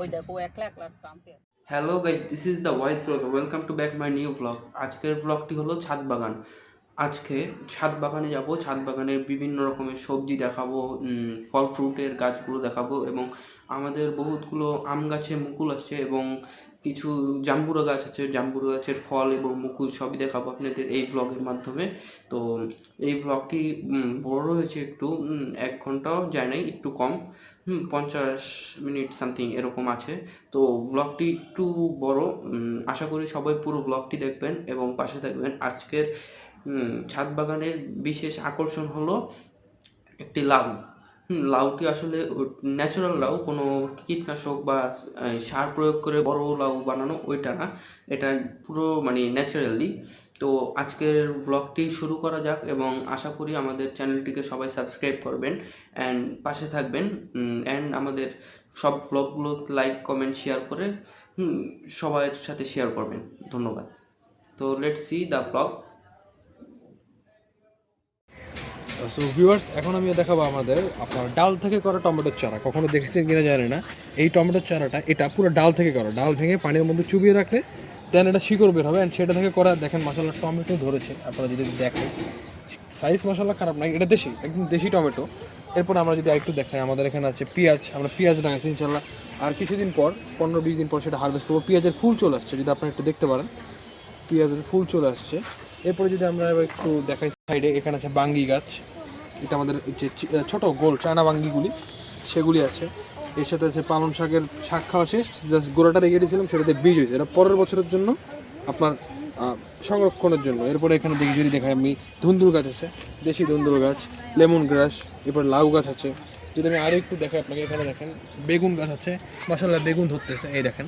ওই দেখো ও একলা একলা টানতে আছে। Hello guys, this is the wise blogger. Welcome to back my new blog. আজকের ব্লগটি হলো ছাদ বাগান। আজকে ছাদ বাগানে যাব। ছাদ বাগানের বিভিন্ন রকমের সবজি দেখাবো, ফল ফ্রুটের গাছগুলো দেখাবো এবং আমাদের বহুতগুলো আম গাছে মুকুল আসছে এবং কিছু জাম্বুরা গাছ আছে। জাম্বুরা গাছের ফল এবং মুকুল সবই দেখাবো আপনাদের এই ব্লগের মাধ্যমে। তো এই ব্লগটি বড় হয়েছে একটু, 1 ঘন্টাও যায় নাই, একটু কম, 50 মিনিট সামথিং এরকম আছে। তো ব্লগটি একটু বড়, আশা করি সবাই পুরো ব্লগটি দেখবেন এবং পাশে থাকবেন। আজকের ছাদ বাগানের বিশেষ আকর্ষণ হলো একটি লাউ। লাউটি আসলে ন্যাচারাল লাউ, কোনো কীটনাশক বা সার প্রয়োগ করে বড় লাউ বানানো ওইটা না, এটা পুরো মানে ন্যাচারালি। তো আজকের ব্লগটি শুরু করা যাক এবং আশা করি আমাদের চ্যানেলটিকে সবাই সাবস্ক্রাইব করবেন অ্যান্ড পাশে থাকবেন, অ্যান্ড আমাদের সব ব্লগগুলো লাইক কমেন্ট শেয়ার করে সবার সাথে শেয়ার করবেন। ধন্যবাদ। তো let's see the blog. So viewers, এখন আমি দেখাবো আমাদের আপনার ডাল থেকে করা টমেটোর চারা। কখনো দেখেছেন কিনা জানি না। এই টমেটোর চারাটা এটা পুরো ডাল থেকে করা, ডাল ভেঙে পানির মধ্যে চুবিয়ে রাখলে দেন এটা শিকড় বের হবে অ্যান্ড সেটা থেকে করা। দেখেন মাসাল্লাহ টমেটো ধরেছে, আপনারা যদি দেখেন সাইজ মাসাল্লাহ খারাপ নাই, এটা দেশি, একদম দেশি টমেটো। এরপর আমরা যদি আরেকটু দেখাই, আমাদের এখানে আছে পেঁয়াজ, আমরা পেঁয়াজ লাগাইছি ইনশাল্লাহ। আর কিছুদিন পর 15-20 দিন পর সেটা হারভেস্ট করবো। পেঁয়াজের ফুল চলে আসছে, যদি আপনারা একটু দেখতে পারেন, পেঁয়াজের ফুল চলে আসছে। এরপরে যদি আমরা একটু দেখাই সাইডে, এখানে আছে বাঙ্গি গাছ। এটা আমাদের যে ছোটো গোল চায়না বাঙ্গিগুলি সেগুলি আছে। এর সাথে আছে পালং শাকের শাক খাওয়া শেষ, জাস্ট গোড়াটা রেখে দিয়েছিলাম, সেটাতে বীজ হয়েছে, এটা পরের বছরের জন্য আপনার সংরক্ষণের জন্য। এরপরে এখানে দেখি যদি দেখাই আমি, ধুন্দুল গাছ আছে, দেশি ধুন্দুল গাছ, লেমন গ্রাস, এরপর লাউ গাছ আছে। যদি আমি আরও একটু দেখাই আপনাকে, এখানে দেখেন বেগুন গাছ আছে, মাশাআল্লাহ বেগুন ধরতেছে, এই দেখেন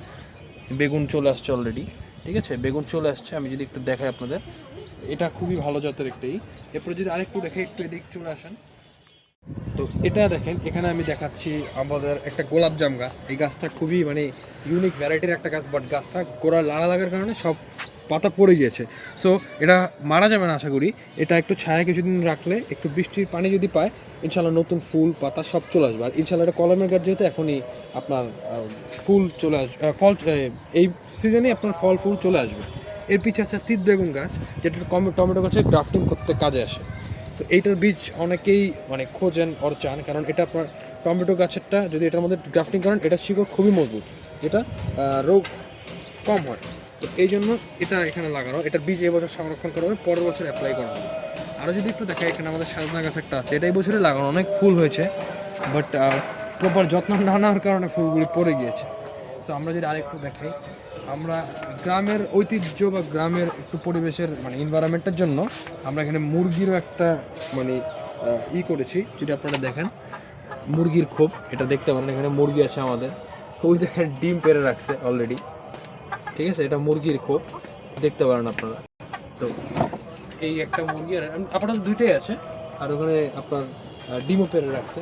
বেগুন চলে আসছে অলরেডি। ঠিক আছে, বেগুন চলে আসছে। আমি যদি একটু দেখাই আপনাদের, এটা খুবই ভালো জাতের একটাই। এরপরে যদি আরেকটু দেখাই, একটু এদিক চলে আসেন, তো এটা দেখেন এখানে আমি দেখাচ্ছি আমাদের একটা গোলাপ জাম গাছ। এই গাছটা খুবই মানে ইউনিক ভ্যারাইটির একটা গাছ, বাট গাছটা গোড়া লাড়া লাগার কারণে সব পাতা পড়ে গিয়েছে। সো এটা মারা যাবে না আশা করি। এটা একটু ছায়া কিছুদিন রাখলে, একটু বৃষ্টির পানি যদি পায়, ইনশাল্লাহ নতুন ফুল পাতা সব চলে আসবে। আর ইনশাল্লাহ এটা কলমের গাছ, যেহেতু এখনই আপনার ফুল চলে আসবে, ফল এই সিজনেই আপনার ফল ফুল চলে আসবে। এর পিছিয়ে আছে তিত বেগুন গাছ, যেটা টমেটো গাছের গ্রাফটিং করতে কাজে আসে। সো এইটার বীজ অনেকেই মানে খোঁজেন ওর চান, কারণ এটা আপনার টমেটো গাছেরটা যদি এটার মধ্যে গ্রাফটিং করেন, এটা শিকড় খুবই মজবুত, যেটা রোগ কম হয়। তো এই জন্য এটা এখানে লাগানো। এটার বীজ এবছর সংরক্ষণ করা হবে, পরের বছর অ্যাপ্লাই করা হবে। আরও যদি একটু দেখাই, এখানে আমাদের সাজনা গাছ একটা আছে, এটা এই বছরে লাগানো, অনেক ফুল হয়েছে, বাট প্রপার যত্ন না নেওয়ার কারণে ফুলগুলি পড়ে গিয়েছে। সো আমরা যদি আরেকটু দেখাই, আমরা গ্রামের ঐতিহ্য বা গ্রামের একটু পরিবেশের মানে এনভায়রনমেন্টের জন্য আমরা এখানে মুরগিরও একটা মানে করেছি। যদি আপনারা দেখেন মুরগির খোপ, এটা দেখতে পারেন, এখানে মুরগি আছে আমাদের, ওই দেখেন ডিম পেড়ে রাখছে অলরেডি। ঠিক আছে, এটা মুরগির খোপ, দেখতে পারেন আপনারা। তো এই একটা মুরগি, আর আপাতত দুইটাই আছে, আর ওখানে আপনার ডিমও পেড়ে রাখছে।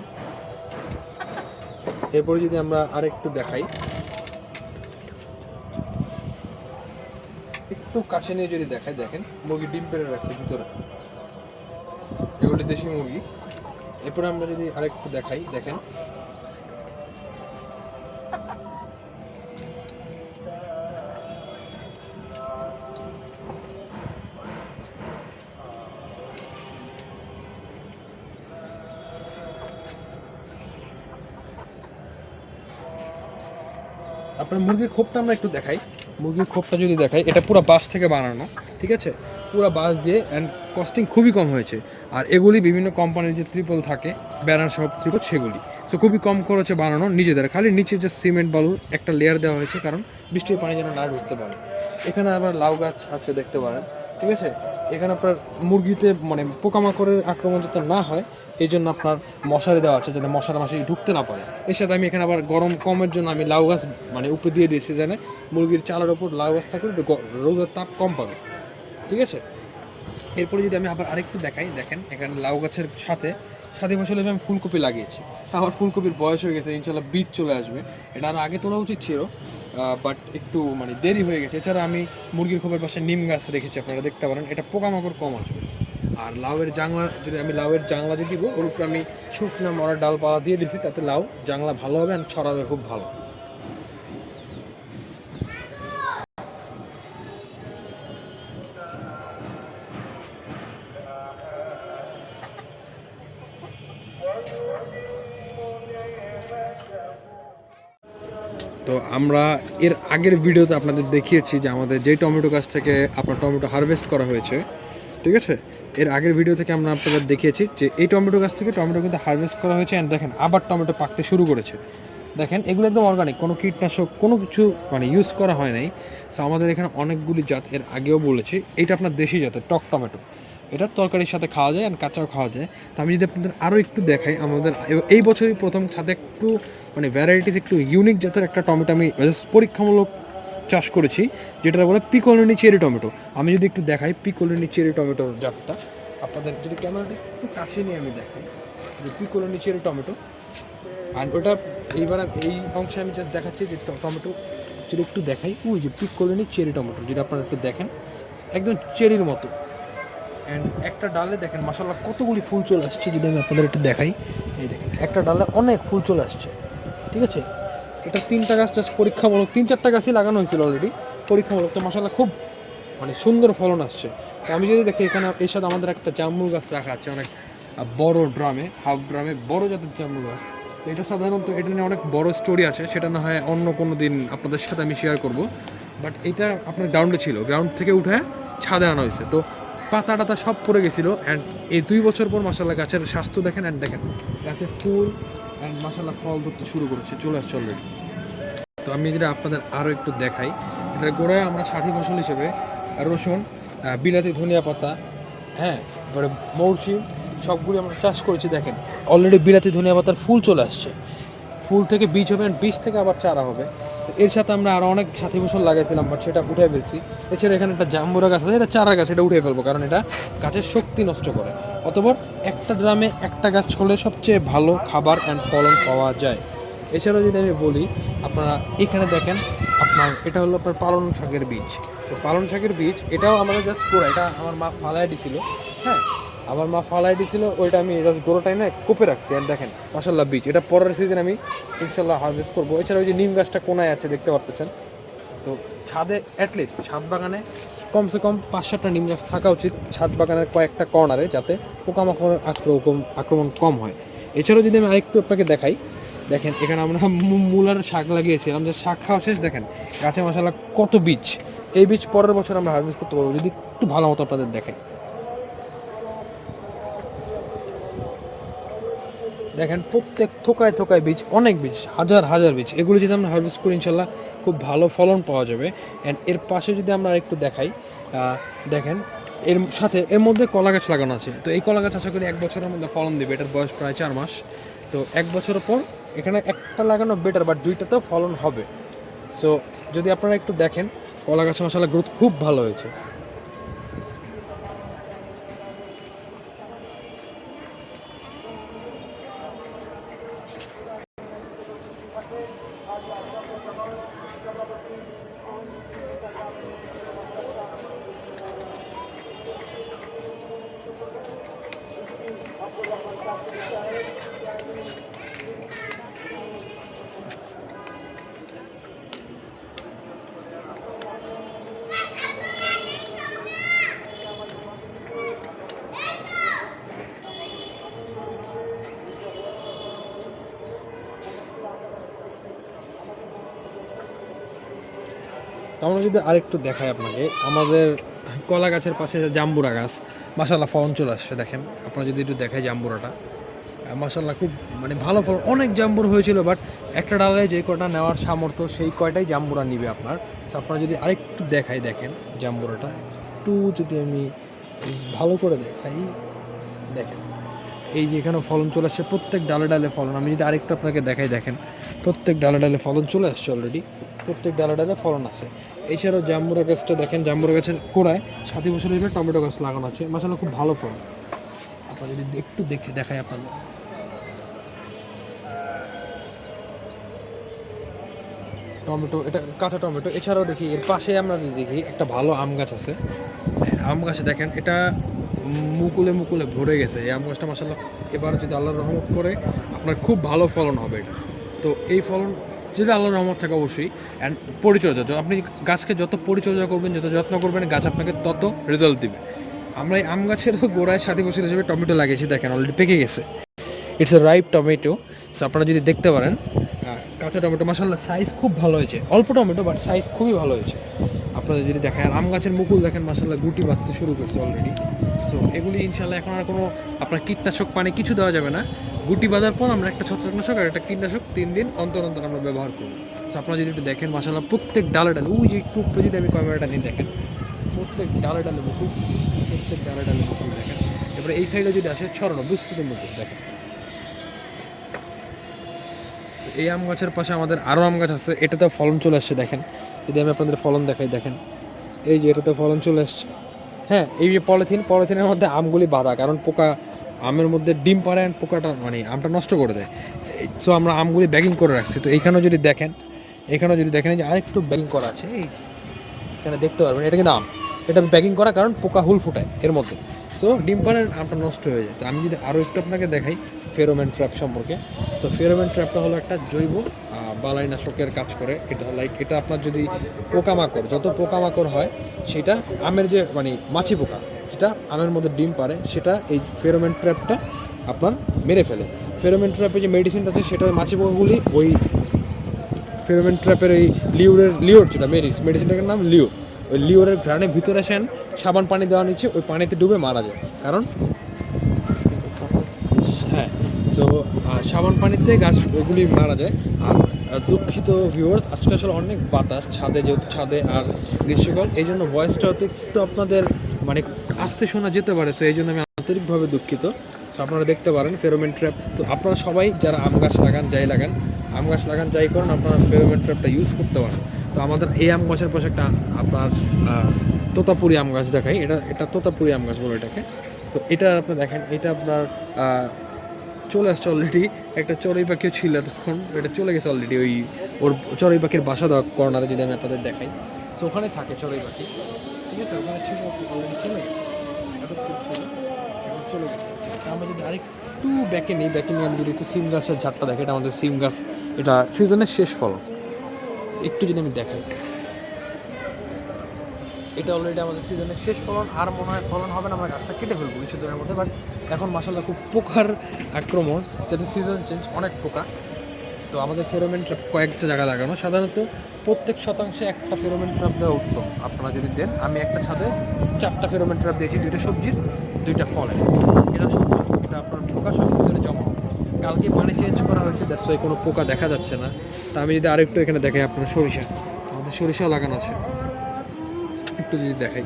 এরপরে যদি আমরা আরেকটু দেখাই, একটু কাছে নিয়ে যদি দেখাই, দেখেন মুরগি ডিম পেড়ে রাখছে ভিতরে, এগুলি দেশি মুরগি। এরপরে আমরা যদি আরেকটু দেখাই, দেখেন আপনার মুরগির খোপটা আমরা একটু দেখাই। মুরগির খোপটা যদি দেখাই, এটা পুরো বাঁশ থেকে বানানো, ঠিক আছে, পুরো বাঁশ দিয়ে, অ্যান্ড কস্টিং খুবই কম হয়েছে। আর এগুলি বিভিন্ন কোম্পানির যে ত্রিপল থাকে, ব্যানার সব ত্রিপল, সেগুলি সো খুবই কম খরচে বানানো নিজেদের। খালি নিচে যে সিমেন্ট বালুর একটা লেয়ার দেওয়া হয়েছে, কারণ বৃষ্টির পানি যেন না ঢুকতে পারে। এখানে আবার লাউ গাছ আছে, দেখতে পারেন। ঠিক আছে, এখানে আপনার মুরগিতে মানে পোকামাকড়ের আক্রমণ যাতে না হয়, এই জন্য আপনার মশারি দেওয়া আছে, যাতে মশার মাসি ঢুকতে না পারে। এর সাথে আমি এখানে আবার গরম কমের জন্য আমি লাউ গাছ মানে উপরে দিয়ে দিয়েছি, যেন মুরগির চালার ওপর লাউ গাছ থাকলে রোদের তাপ কম পাবে। ঠিক আছে, এরপরে যদি আমি আবার আরেকটু দেখাই, দেখেন এখানে লাউ গাছের সাথে সাথে ফসলে আমি ফুলকপি লাগিয়েছি। আমার ফুলকপির বয়স হয়ে গেছে, ইনশাল্লাহ বীজ চলে আসবে। এটা আর আগে তোলা উচিত ছিল, বাট একটু মানে দেরি হয়ে গেছে। এছাড়া আমি মুরগির খোপের পাশে নিম গাছ রেখেছি, আপনারা দেখতে পারেন, এটা পোকামাকড় কম আসবে। আর লাউয়ের জাংলা, যদি আমি লাউয়ের জাংলা দিয়ে দিব, ওর উপরে আমি শুকনো মরা ডালপালা দিয়ে দিছি, তাতে লাউ জাংলা ভালো হবে আর ছড়াবে খুব ভালো। তো আমরা এর আগের ভিডিওতে আপনাদের দেখিয়েছি যে আমাদের যেই টমেটো গাছ থেকে আপনার টমেটো হারভেস্ট করা হয়েছে, ঠিক আছে। এর আগের ভিডিও থেকে আমরা আপনাদের দেখিয়েছি যে এই টমেটো গাছ থেকে টমেটো কিন্তু হারভেস্ট করা হয়েছে, অ্যান্ড দেখেন আবার টমেটো পাকতে শুরু করেছে। দেখেন এগুলো একদম অর্গানিক, কোনো কীটনাশক কোনো কিছু মানে ইউজ করা হয় নাই। সো আমাদের এখানে অনেকগুলি জাত এর আগেও বলেছি, এইটা আপনার দেশি জাতের টক টমেটো, এটা তরকারির সাথে খাওয়া যায়, অ্যান্ড কাঁচাও খাওয়া যায়। তো আমি যদি আপনাদের আরও একটু দেখাই, আমাদের এই বছরই প্রথম ছাদে একটু মানে ভ্যারাইটিস একটু ইউনিক জাতের একটা টমেটো আমি পরীক্ষামূলক চাষ করেছি, যেটা বলে পিকোলিনি চেরি টমেটো। আমি যদি একটু দেখাই পিকোলিনি চেরি টমেটোর জাতটা আপনাদের, যদি ক্যামেরাটা একটু কাছে নিয়ে আমি দেখাই যে পিকোলিনি চেরি টমেটো। আর ওটা এইবার এই অংশে আমি জাস্ট দেখাচ্ছি যে টমেটো যদি একটু দেখাই, ওই যে পিকোলিনি চেরি টমেটো যদি আপনারা একটু দেখেন, একদম চেরির মতো। অ্যান্ড একটা ডালে দেখেন মাশাআল্লাহ কতগুলি ফুল চলে আসছে। যদি আমি আপনাদের একটু দেখাই, এই দেখেন একটা ডালে অনেক ফুল চলে আসছে, ঠিক আছে। এটা 3টা গাছ জাস্ট পরীক্ষামূলক, 3-4টা গাছই লাগানো হয়েছিল অলরেডি পরীক্ষামূলক, তো মাশাআল্লাহ খুব মানে সুন্দর ফলন আসছে। তো আমি যদি দেখি এখানে এর সাথে আমাদের একটা জামরুল গাছ রাখা আছে অনেক বড় ড্রামে, হাফ ড্রামে বড় জাতের জামরুল গাছ। তো এটা সাধারণত এটা নিয়ে অনেক বড় স্টোরি আছে, সেটা না হয় অন্য কোনো দিন আপনাদের সাথে আমি শেয়ার করব। বাট এটা আপনার গ্রাউন্ডে ছিল, গ্রাউন্ড থেকে উঠে ছাদে আনা হয়েছে, তো পাতা টাতা সব পড়ে গেছিলো। অ্যান্ড এই 2 বছর পর মাশাআল্লাহ গাছের স্বাস্থ্য দেখেন, অ্যান্ড দেখেন গাছের ফুল অ্যান্ড মাশাআল্লাহ ফল ধরতে শুরু করেছে, চলে আসছে অলরেডি। তো আমি যদি আপনাদের আরও একটু দেখাই, এটার গোড়ায় আমরা সাথী ফসল হিসেবে রসুন, বিলাতি, ধনিয়া পাতা, হ্যাঁ, তারপরে মৌসি সবগুলি আমরা চাষ করেছি। দেখেন অলরেডি বিলাতি ধনিয়া পাতার ফুল চলে আসছে, ফুল থেকে বীজ হবে, বীজ থেকে আবার চারা হবে। তো এর সাথে আমরা আরও অনেক সাথী ফসল লাগাইছিলাম, বাট সেটা উঠে ফেলছি। এছাড়া এখানে একটা জাম্বুরা গাছ আছে, এটা চারা গাছ, এটা উঠে ফেলবো কারণ এটা গাছের শক্তি নষ্ট করে। অতঃপর একটা ড্রামে একটা গাছ হলে সবচেয়ে ভালো খাবার অ্যান্ড ফলন পাওয়া যায়। এছাড়াও যদি আমি বলি, আপনারা এখানে দেখেন আপনার এটা হলো আপনার পালং শাকের বীজ। তো পালং শাকের বীজ এটাও আমাদের জাস্ট গোড়া, এটা আমার মা ফালাই দিছিল, হ্যাঁ আমার মা ফালাই দিছিল, ওইটা আমি জাস্ট গোড়াটাই না কোপে রাখছি। আর দেখেন মাশাআল্লাহ বীজ, এটা পরের সিজনে আমি ইনশাল্লাহ হারভেস্ট করবো। এছাড়া ওই যে নিম গাছটা কোনায় আছে দেখতে পাচ্ছেন। তো ছাদে অ্যাটলিস্ট ছাদ বাগানে কমসে কম 5-7টা নিম গাছ থাকা উচিত, ছাদ বাগানের কয়েকটা কর্নারে, যাতে পোকামাকড়ের আক্রমণ কম হয়। এছাড়াও যদি আমি আরেকটু আপনাকে দেখাই, দেখেন এখানে আমরা মূলার শাক লাগিয়েছিলাম, যে শাক খাওয়া শেষ, দেখেন গাছে মাশাআল্লাহ কত বীজ। এই বীজ পরের বছর আমরা হারভেস্ট করতে পারবো যদি একটু ভালো মতো আপনাদের দেখাই। দেখেন প্রত্যেক থোকায় থোকায় বীজ, অনেক বীজ, হাজার হাজার বীজ। এগুলো যদি আমরা হারভেস্ট করি ইনশাল্লাহ খুব ভালো ফলন পাওয়া যাবে। অ্যান্ড এর পাশে যদি আমরা একটু দেখাই, দেখেন এর সাথে এর মধ্যে কলা গাছ লাগানো আছে। তো এই কলা গাছ আশা করি 1 বছরের মধ্যে ফলন দেবে, এটার বয়স প্রায় 4 মাস। তো 1 বছরের পর এখানে একটা লাগানো বেটার, বাট 2টাতেও ফলন হবে। সো যদি আপনারা একটু দেখেন কলা গাছের মাশাআল্লাহ গ্রোথ খুব ভালো হয়েছে। আমরা যদি আরেকটু দেখাই আপনাকে, আমাদের কলা গাছের পাশে জাম্বুরা গাছ, মাশাআল্লাহ ফলন চলে আসছে। দেখেন আপনারা যদি একটু দেখাই জাম্বুরাটা, মাশাআল্লাহ খুব মানে ভালো ফলন, অনেক জাম্বুর হয়েছিল, বাট একটা ডালে যে কয়টা নেওয়ার সামর্থ্য সেই কয়টাই জাম্বুরা নিবে আপনার। আপনারা যদি আরেকটু দেখাই, দেখেন জাম্বুরাটা একটু যদি আমি ভালো করে দেখাই, দেখেন এই যে এখানে ফলন চলে আসছে, প্রত্যেক ডালে ডালে ফলন। আমি যদি আরেকটু আপনাকে দেখাই, দেখেন প্রত্যেক ডালে ডালে ফলন চলে আসছে অলরেডি, প্রত্যেক ডালে ডালে ফলন আছে। এছাড়াও জাম্বুরা গাছটা দেখেন, জাম্বুরা গাছের গোড়ায় সাথী ফসল হিসেবে টমেটো গাছ লাগানো আছে, মাশাআল্লাহ খুব ভালো ফলন। আপনারা যদি একটু দেখাই আপনাদের, টমেটো, এটা কাঁচা টমেটো। এছাড়াও দেখি এর পাশে আমরা যদি দেখি একটা ভালো আম গাছ আছে, আম গাছে দেখেন এটা মুকুলে মুকুলে ভরে গেছে। এই আম গাছটা মাশাআল্লাহ এবার যদি আল্লাহর রহমত করে আপনার খুব ভালো ফলন হবে এটা। তো এই ফলন যদি আল্লাহর রহমত থাকে অবশ্যই, অ্যান্ড পরিচর্যা, আপনি গাছকে যত পরিচর্যা করবেন, যত যত্ন করবেন, গাছ আপনাকে তত রেজাল্ট দিবে। আমরা এই আম গাছের গোড়ায় সাথী ফসল হিসেবে টমেটো লাগিয়েছি, দেখেন অলরেডি পেকে গেছে। It's a ripe tomato. So আপনারা যদি দেখতে পারেন কাঁচা টমেটো মাশাআল্লাহ সাইজ খুব ভালো হয়েছে, অল্প টমেটো বাট সাইজ খুবই ভালো হয়েছে। আপনারা যদি দেখেন আর আম গাছের মুকুল দেখেন মাশাআল্লাহ গুটি বাঁধতে শুরু করছে অলরেডি। সো এগুলি ইনশাআল্লাহ এখন আর কোনো আপনার কীটনাশক পানি কিছু দেওয়া যাবে না। গুটি বাঁধার পর আমরা একটা ছত্রাকনাশক আর একটা কীটনাশক 3 দিন অন্তর অন্তর আমরা ব্যবহার করব। সো আপনারা যদি একটু দেখেন মাশাআল্লাহ প্রত্যেক ডালে ডালে, ওই যে একটু উপরে যদি আমি ক্যামেরাটা নিয়ে দেখেন, প্রত্যেক ডালে ডালে মুকুল, প্রত্যেক ডালে ডালে মুকুল দেখেন। এবারে এই সাইডে যদি আসে ছড়ানো বিস্তৃত মুকুল দেখেন। তো এই আম গাছের পাশে আমাদের আরও আম গাছ আছে, এটাতে ফলন চলে আসছে দেখেন। যদি আমি আপনাদের ফলন দেখাই দেখেন, এই যে এটাতে ফলন চলে আসছে। হ্যাঁ, এই যে পলিথিনের মধ্যে আমগুলি বাঁধা, কারণ পোকা আমের মধ্যে ডিম পাড়ে আর পোকাটা মানে আমটা নষ্ট করে দেয়। সো আমরা আমগুলি ব্যাগিং করে রাখছি। তো এইখানেও যদি দেখেন, এখানেও যদি দেখেন যে আরেকটু ব্যাগিং করা আছে, এই যে এখানে দেখতে পারবেন, এটা কিন্তু আম, এটা ব্যাগিং করা, কারণ পোকা হুল ফুটায় এর মধ্যে। সো ডিম পাড়ের আমটা নষ্ট হয়ে যায়। তো আমি যদি আরও একটু আপনাকে দেখাই ফেরোমেন ট্র্যাপ সম্পর্কে, তো ফেরোমেন ট্র্যাপটা হলো একটা জৈব বালাইনাশকের কাজ করে। এটা লাইক এটা আপনার যদি পোকামাকড়, যত পোকামাকড় হয় সেটা আমের যে মানে মাছি পোকা যেটা আমের মধ্যে ডিম পারে, সেটা এই ফেরোমেন ট্র্যাপটা আপনার মেরে ফেলে। ফেরোমেন ট্র্যাপে যে মেডিসিনটা আছে সেটা মাছি পোকাগুলি ওই ফেরোমেন ট্র্যাপের এই লিওর যেটা মেডিসিনটার নাম লিওর, ওই লিওরের ঘ্রাণের ভিতরে আসেন সাবান পানি দেওয়া নিচ্ছে, ওই পানিতে ডুবে মারা যায়। কারণ হ্যাঁ, সো সাবান পানিতে গাছ ওগুলি মারা যায়। আর দুঃখিত ভিউয়ার্স, আজকে আসলে অনেক বাতাস ছাদে, যেহেতু ছাদে আর গ্রীষ্মকাল, এই জন্য ভয়েসটা হয়তো একটু আপনাদের মানে আস্তে শোনা যেতে পারে। সো এই জন্য আমি আন্তরিকভাবে দুঃখিত। সো আপনারা দেখতে পারেন ফেরোমেন ট্র্যাপ। তো আপনারা সবাই যারা আম গাছ লাগান, যাই করেন, আপনারা ফেরোমেন ট্র্যাপটা ইউজ করতে পারেন। তো আমাদের এই আম গাছের পাশে একটা আপনার তোতাপুরি আম গাছ দেখাই, এটা তোতাপুরি আম গাছ বলে এটাকে। তো এটা আপনি দেখেন, এটা আপনার চলে আসছে অলরেডি। একটা চড়ুই পাখিও ছিল তখন, এটা চলে গেছে অলরেডি। ওই ওর চড়ুই পাখির বাসা দেওয়া কর্নারে যদি আমি আপনাদের দেখাই, সো ওখানে থাকে চড়ুই পাখি, ঠিক আছে, ওখানে ছিল অলরেডি, চলে গেছে, এখন চলে গেছে। আমরা যদি আরেকটু ব্যাকে নিই আমি যদি একটু সিম গাছের ঝাড়টা দেখি, এটা আমাদের সিম গাছ, এটা সিজনের শেষ ফল। একটু যদি আমি দেখাই, এটা অলরেডি আমাদের সিজনের শেষ ফলন, আর মনে হয় ফলন হবে না, আমরা গাছটা কেটে ফেলবো কিছুদিনের মধ্যে। বাট এখন মাসাল্লাহ খুব পোকার আক্রমণ, যেটা সিজন চেঞ্জ, অনেক পোকা। তো আমাদের ফেরোমেন ট্র্যাপ কয়েকটা জায়গা লাগানো, সাধারণত প্রত্যেক শতাংশে একটা ফেরোমেন ট্র্যাপ দেওয়া উত্তম। আপনারা যদি দেন, আমি একটা ছাদে 4টা ফেরোমেন ট্র্যাপ দিয়েছি, 2টা সবজির 2টা ফলের। এটা সুন্দর, এটা আপনার পোকা সব ভিতরে জমা হবে। কালকে পানি চেঞ্জ করা হয়েছে, দ্যাটস ওয়াই কোনো পোকা দেখা যাচ্ছে না। তা আমি যদি আরেকটু এখানে দেখাই, আপনার সরিষা, আমাদের সরিষা লাগানো আছে, একটু যদি দেখাই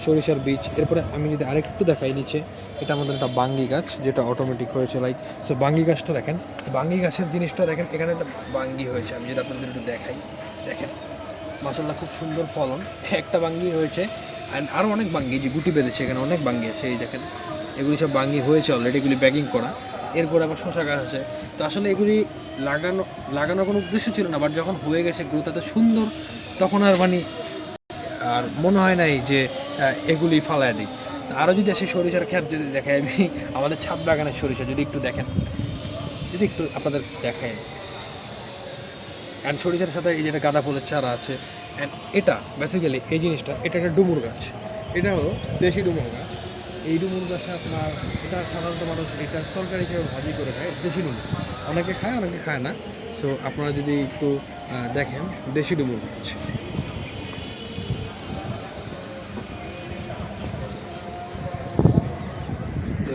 সরিষার বীজ। এরপরে আমি যদি আরেকটু দেখাই নিচে, এটা আমাদের একটা বাঙ্গি গাছ, যেটা অটোমেটিক হয়েছে লাইক। সো বাঙ্গি গাছটা দেখেন, বাঙ্গি গাছের জিনিসটা দেখেন, এখানে একটা বাঙ্গি হয়েছে। আমি যদি আপনাদের একটু দেখাই, দেখেন মাশাআল্লাহ খুব সুন্দর ফলন, একটা বাঙ্গি হয়েছে। অ্যান্ড আরও অনেক বাঙ্গি যে গুটি বেঁধেছে, এখানে অনেক বাঙ্গি আছে, এই দেখেন এগুলি সব বাঙ্গি হয়েছে অলরেডি, এগুলি ব্যাগিং করা। এরপরে আবার শসা গাছ আছে। তো আসলে এগুলি লাগানোর কোনো উদ্দেশ্য ছিল না, বাট যখন হয়ে গেছে গ্রোথ এত সুন্দর, তখন আর মানে আর মনে হয় নাই যে এগুলি ফালায় দিই। আরও যদি আসে সরিষার ক্ষেত যদি দেখাই, আমি আমাদের ছাদ বাগানের সরিষা যদি একটু দেখেন, যদি একটু আপনাদের দেখাই। অ্যান্ড সরিষার সাথে এই যেটা গাঁদা ফুলের চারা আছে। অ্যান্ড এটা বেসিক্যালি এই জিনিসটা, এটা একটা ডুমুর গাছ, এটা হলো দেশি ডুমুর গাছ। এই ডুমুর গাছে আপনার, এটা সাধারণত মানুষ এটা তরকারি হিসেবে ভাজি করে খায়, দেশি ডুমুর, অনেকে খায় অনেকে খায় না। সো আপনারা যদি একটু দেখেন, দেশি ডুমুর গাছ। তো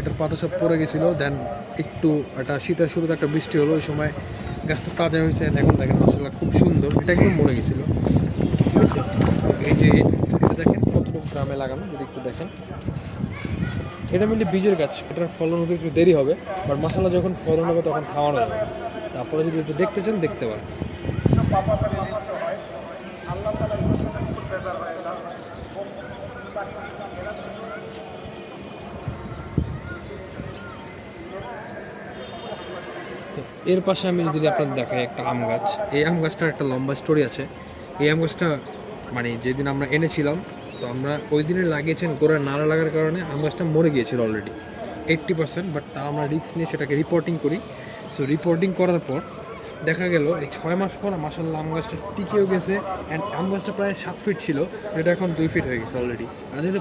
এটার পাতা সব পড়ে গেছিলো, দেন একটু একটা শীতের শুরুতে একটা বৃষ্টি হলো, ওই সময় গাছটা তাজা হয়েছে। এখন দেখেন মাশাআল্লাহ খুব সুন্দর, এটা একদম মরে গেছিলো, ঠিক আছে। এই যে এটা দেখেন কতটুকু গ্রামে লাগানো, যদি একটু দেখেন, এটা মিলে বীজের গাছ, এটার ফলন হতে একটু দেরি হবে, বাট মাশাআল্লাহ যখন ফলন হবে তখন খাওয়ানো যাবে। তারপরে যদি একটু দেখতে চান দেখতে পারেন। এর পাশে আমি যদি আপনাদের দেখাই একটা আম গাছ, এই আম গাছটার একটা লম্বা স্টোরি আছে। এই আম গাছটা মানে যেদিন আমরা এনেছিলাম, তো আমরা ওই দিনে লাগিয়েছেন, গোড়ায় নাড়া লাগার কারণে আম গাছটা মরে গিয়েছিল অলরেডি 80%, বাট তাও আমরা রিস্ক নিয়ে সেটাকে রিপোর্টিং করি। সো রিপোর্টিং করার পর দেখা গেল এই 6 মাস পর মাশাআল্লাহ আম গাছটা টিকেও গেছে। অ্যান্ড আম গাছটা প্রায় 7 ফিট ছিল, যেটা এখন 2 ফিট হয়ে গেছে অলরেডি, আর এটা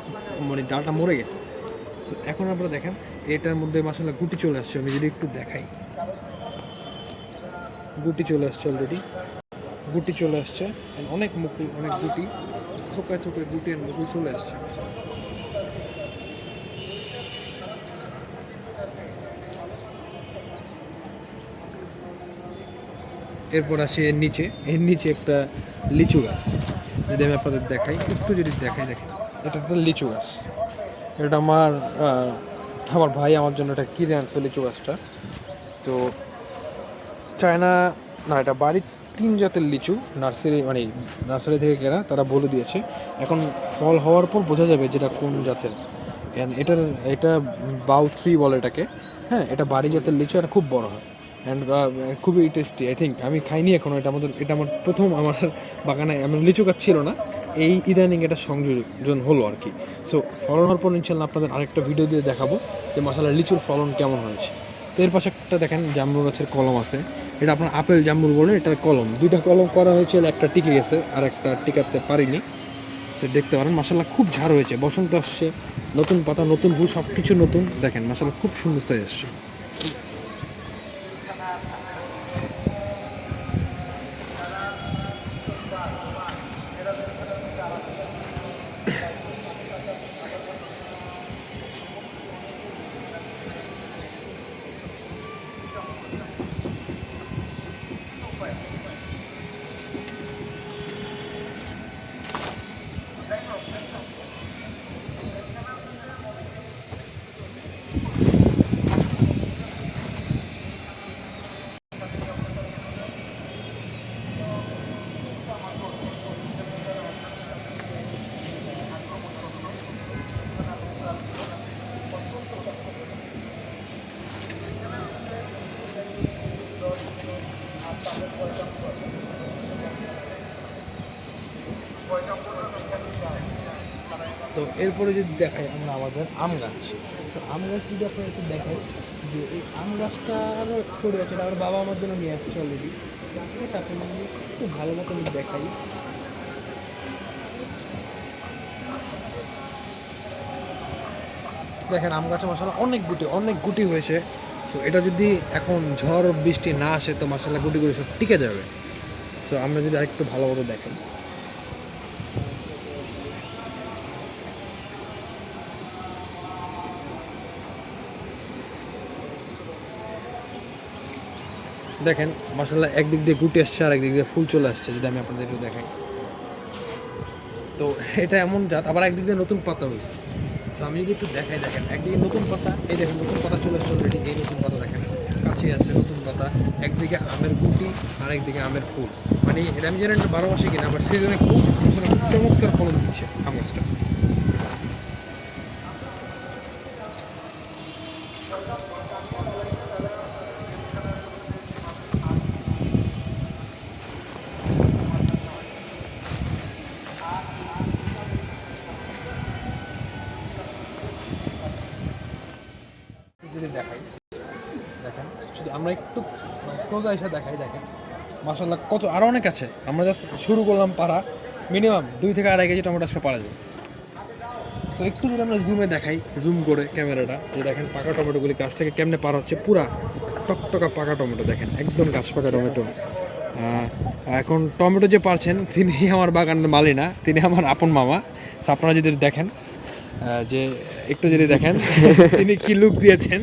মানে ডালটা মরে গেছে। So, এখন আপনারা দেখেন এটার মধ্যে মাশাআল্লাহ গুটি চলে আসছে, আমি যদি একটু দেখাই, গুটি চলে আসছে অলরেডি, গুটি চলে আসছে, অনেক মুকুল, অনেক গুটি, থোকা থোকা গুটির মুকুল চলে আসছে। এরপর আসে এর নিচে একটা লিচু গাছ, যদি আমি আপনাদের দেখাই, একটু যদি দেখাই, দেখেন এটা একটা লিচু গাছ। এটা আমার ভাই আমার জন্য এটা কিনে আনছে লিচু গাছটা। তো চায়না না, এটা বাড়ির 3 জাতের লিচু, নার্সারি থেকে কেনা, তারা বলে দিয়েছে। এখন ফল হওয়ার পর বোঝা যাবে যেটা কোন জাতের। এটা বাউ 3 বলে এটাকে। হ্যাঁ, এটা বাড়ি জাতের লিচু, এটা খুব বড় হয় অ্যান্ড খুবই টেস্টি। আই থিঙ্ক আমি খাইনি এখনও, এটা আমার প্রথম, আমার বাগানে আমার লিচু গাছ ছিল না, এই ইদানিং এটা সংযোজন হলো আর কি। সো ফলন হওয়ার পর ইনশাল্লাহ আপনাদের আরেকটা ভিডিও দিয়ে দেখাবো যে মাশাআল্লাহ লিচুর ফলন কেমন হয়েছে। তো এর পাশে একটা দেখেন জামরুল গাছের কলম আছে, এটা আপনার আপেল জামরুল বলে, এটার কলম, 2টা কলম করা হয়েছে, একটা টিকে গেছে আর একটা টিকাতে পারিনি। সে দেখতে পারেন মাশাআল্লাহ খুব ঝাড় হয়েছে, বসন্ত আসছে, নতুন পাতা, নতুন ফুল, সব কিছু নতুন। দেখেন মাশাআল্লাহ খুব সুন্দর সাইজ আসছে। তো এরপরে যদি দেখাই আমরা আমাদের আম গাছ, তো আম গাছ যদি আপনারা একটু দেখাই, যে এই আম গাছটারও এক্সপোর্ট আছে, এটা আমার বাবা আমার জন্য নিয়ে আসছে অলরেডি। এটা আপনাদের একটু ভালো মতো আমি দেখাই। দেখেন আম গাছে মাশাআল্লাহ অনেক গুটি হয়েছে। সো এটা যদি এখন ঝড় বৃষ্টি না আসে তো মাশাআল্লাহ গুটিগুলো সব টিকে যাবে। সো আমরা যদি আরেকটু ভালো মতো দেখেন, দেখেন মাশাআল্লাহ একদিক দিয়ে গুটি আসছে আর একদিক দিয়ে ফুল চলে আসছে, যদি আমি আপনাদের একটু দেখাই। তো এটা এমন জাত, আবার একদিক দিয়ে নতুন পাতা হয়েছে। তো আমি যদি একটু দেখাই, দেখেন একদিকে নতুন পাতা, এই দেখেন নতুন পাতা চলে আসছে অলরেডি, এই নতুন পাতা দেখেন কাছে আছে নতুন পাতা, একদিকে আমের গুটি আর একদিকে আমের ফুল, মানে এটা আমি জানি না 12 মাসে কিনা, আবার সিজনে খুব চমৎকার ফলন দিচ্ছে আম গাছটা। যদি দেখাই, দেখেন শুধু আমরা একটু ক্লোজ এসে দেখাই, দেখেন মাশাআল্লাহ কত, আরও অনেক আছে। আমরা জাস্ট শুরু করলাম পারা, মিনিমাম 2 থেকে 2.5 কেজি টমেটো আজকে পারা যায়। সো একটু যদি আমরা জুমে দেখাই, জুম করে ক্যামেরাটা, যে দেখেন পাকা টমেটোগুলি গাছ থেকে কেমনে পারা হচ্ছে, পুরা টকটকা পাকা টমেটো, দেখেন একদম গাছ পাকা টমেটো। এখন টমেটো যে পারছেন তিনি আমার বাগানের মালি না, তিনি আমার আপন মামা। সো আপনারা যদি দেখেন, যে একটু যদি দেখেন তিনি কি লুক দিয়েছেন।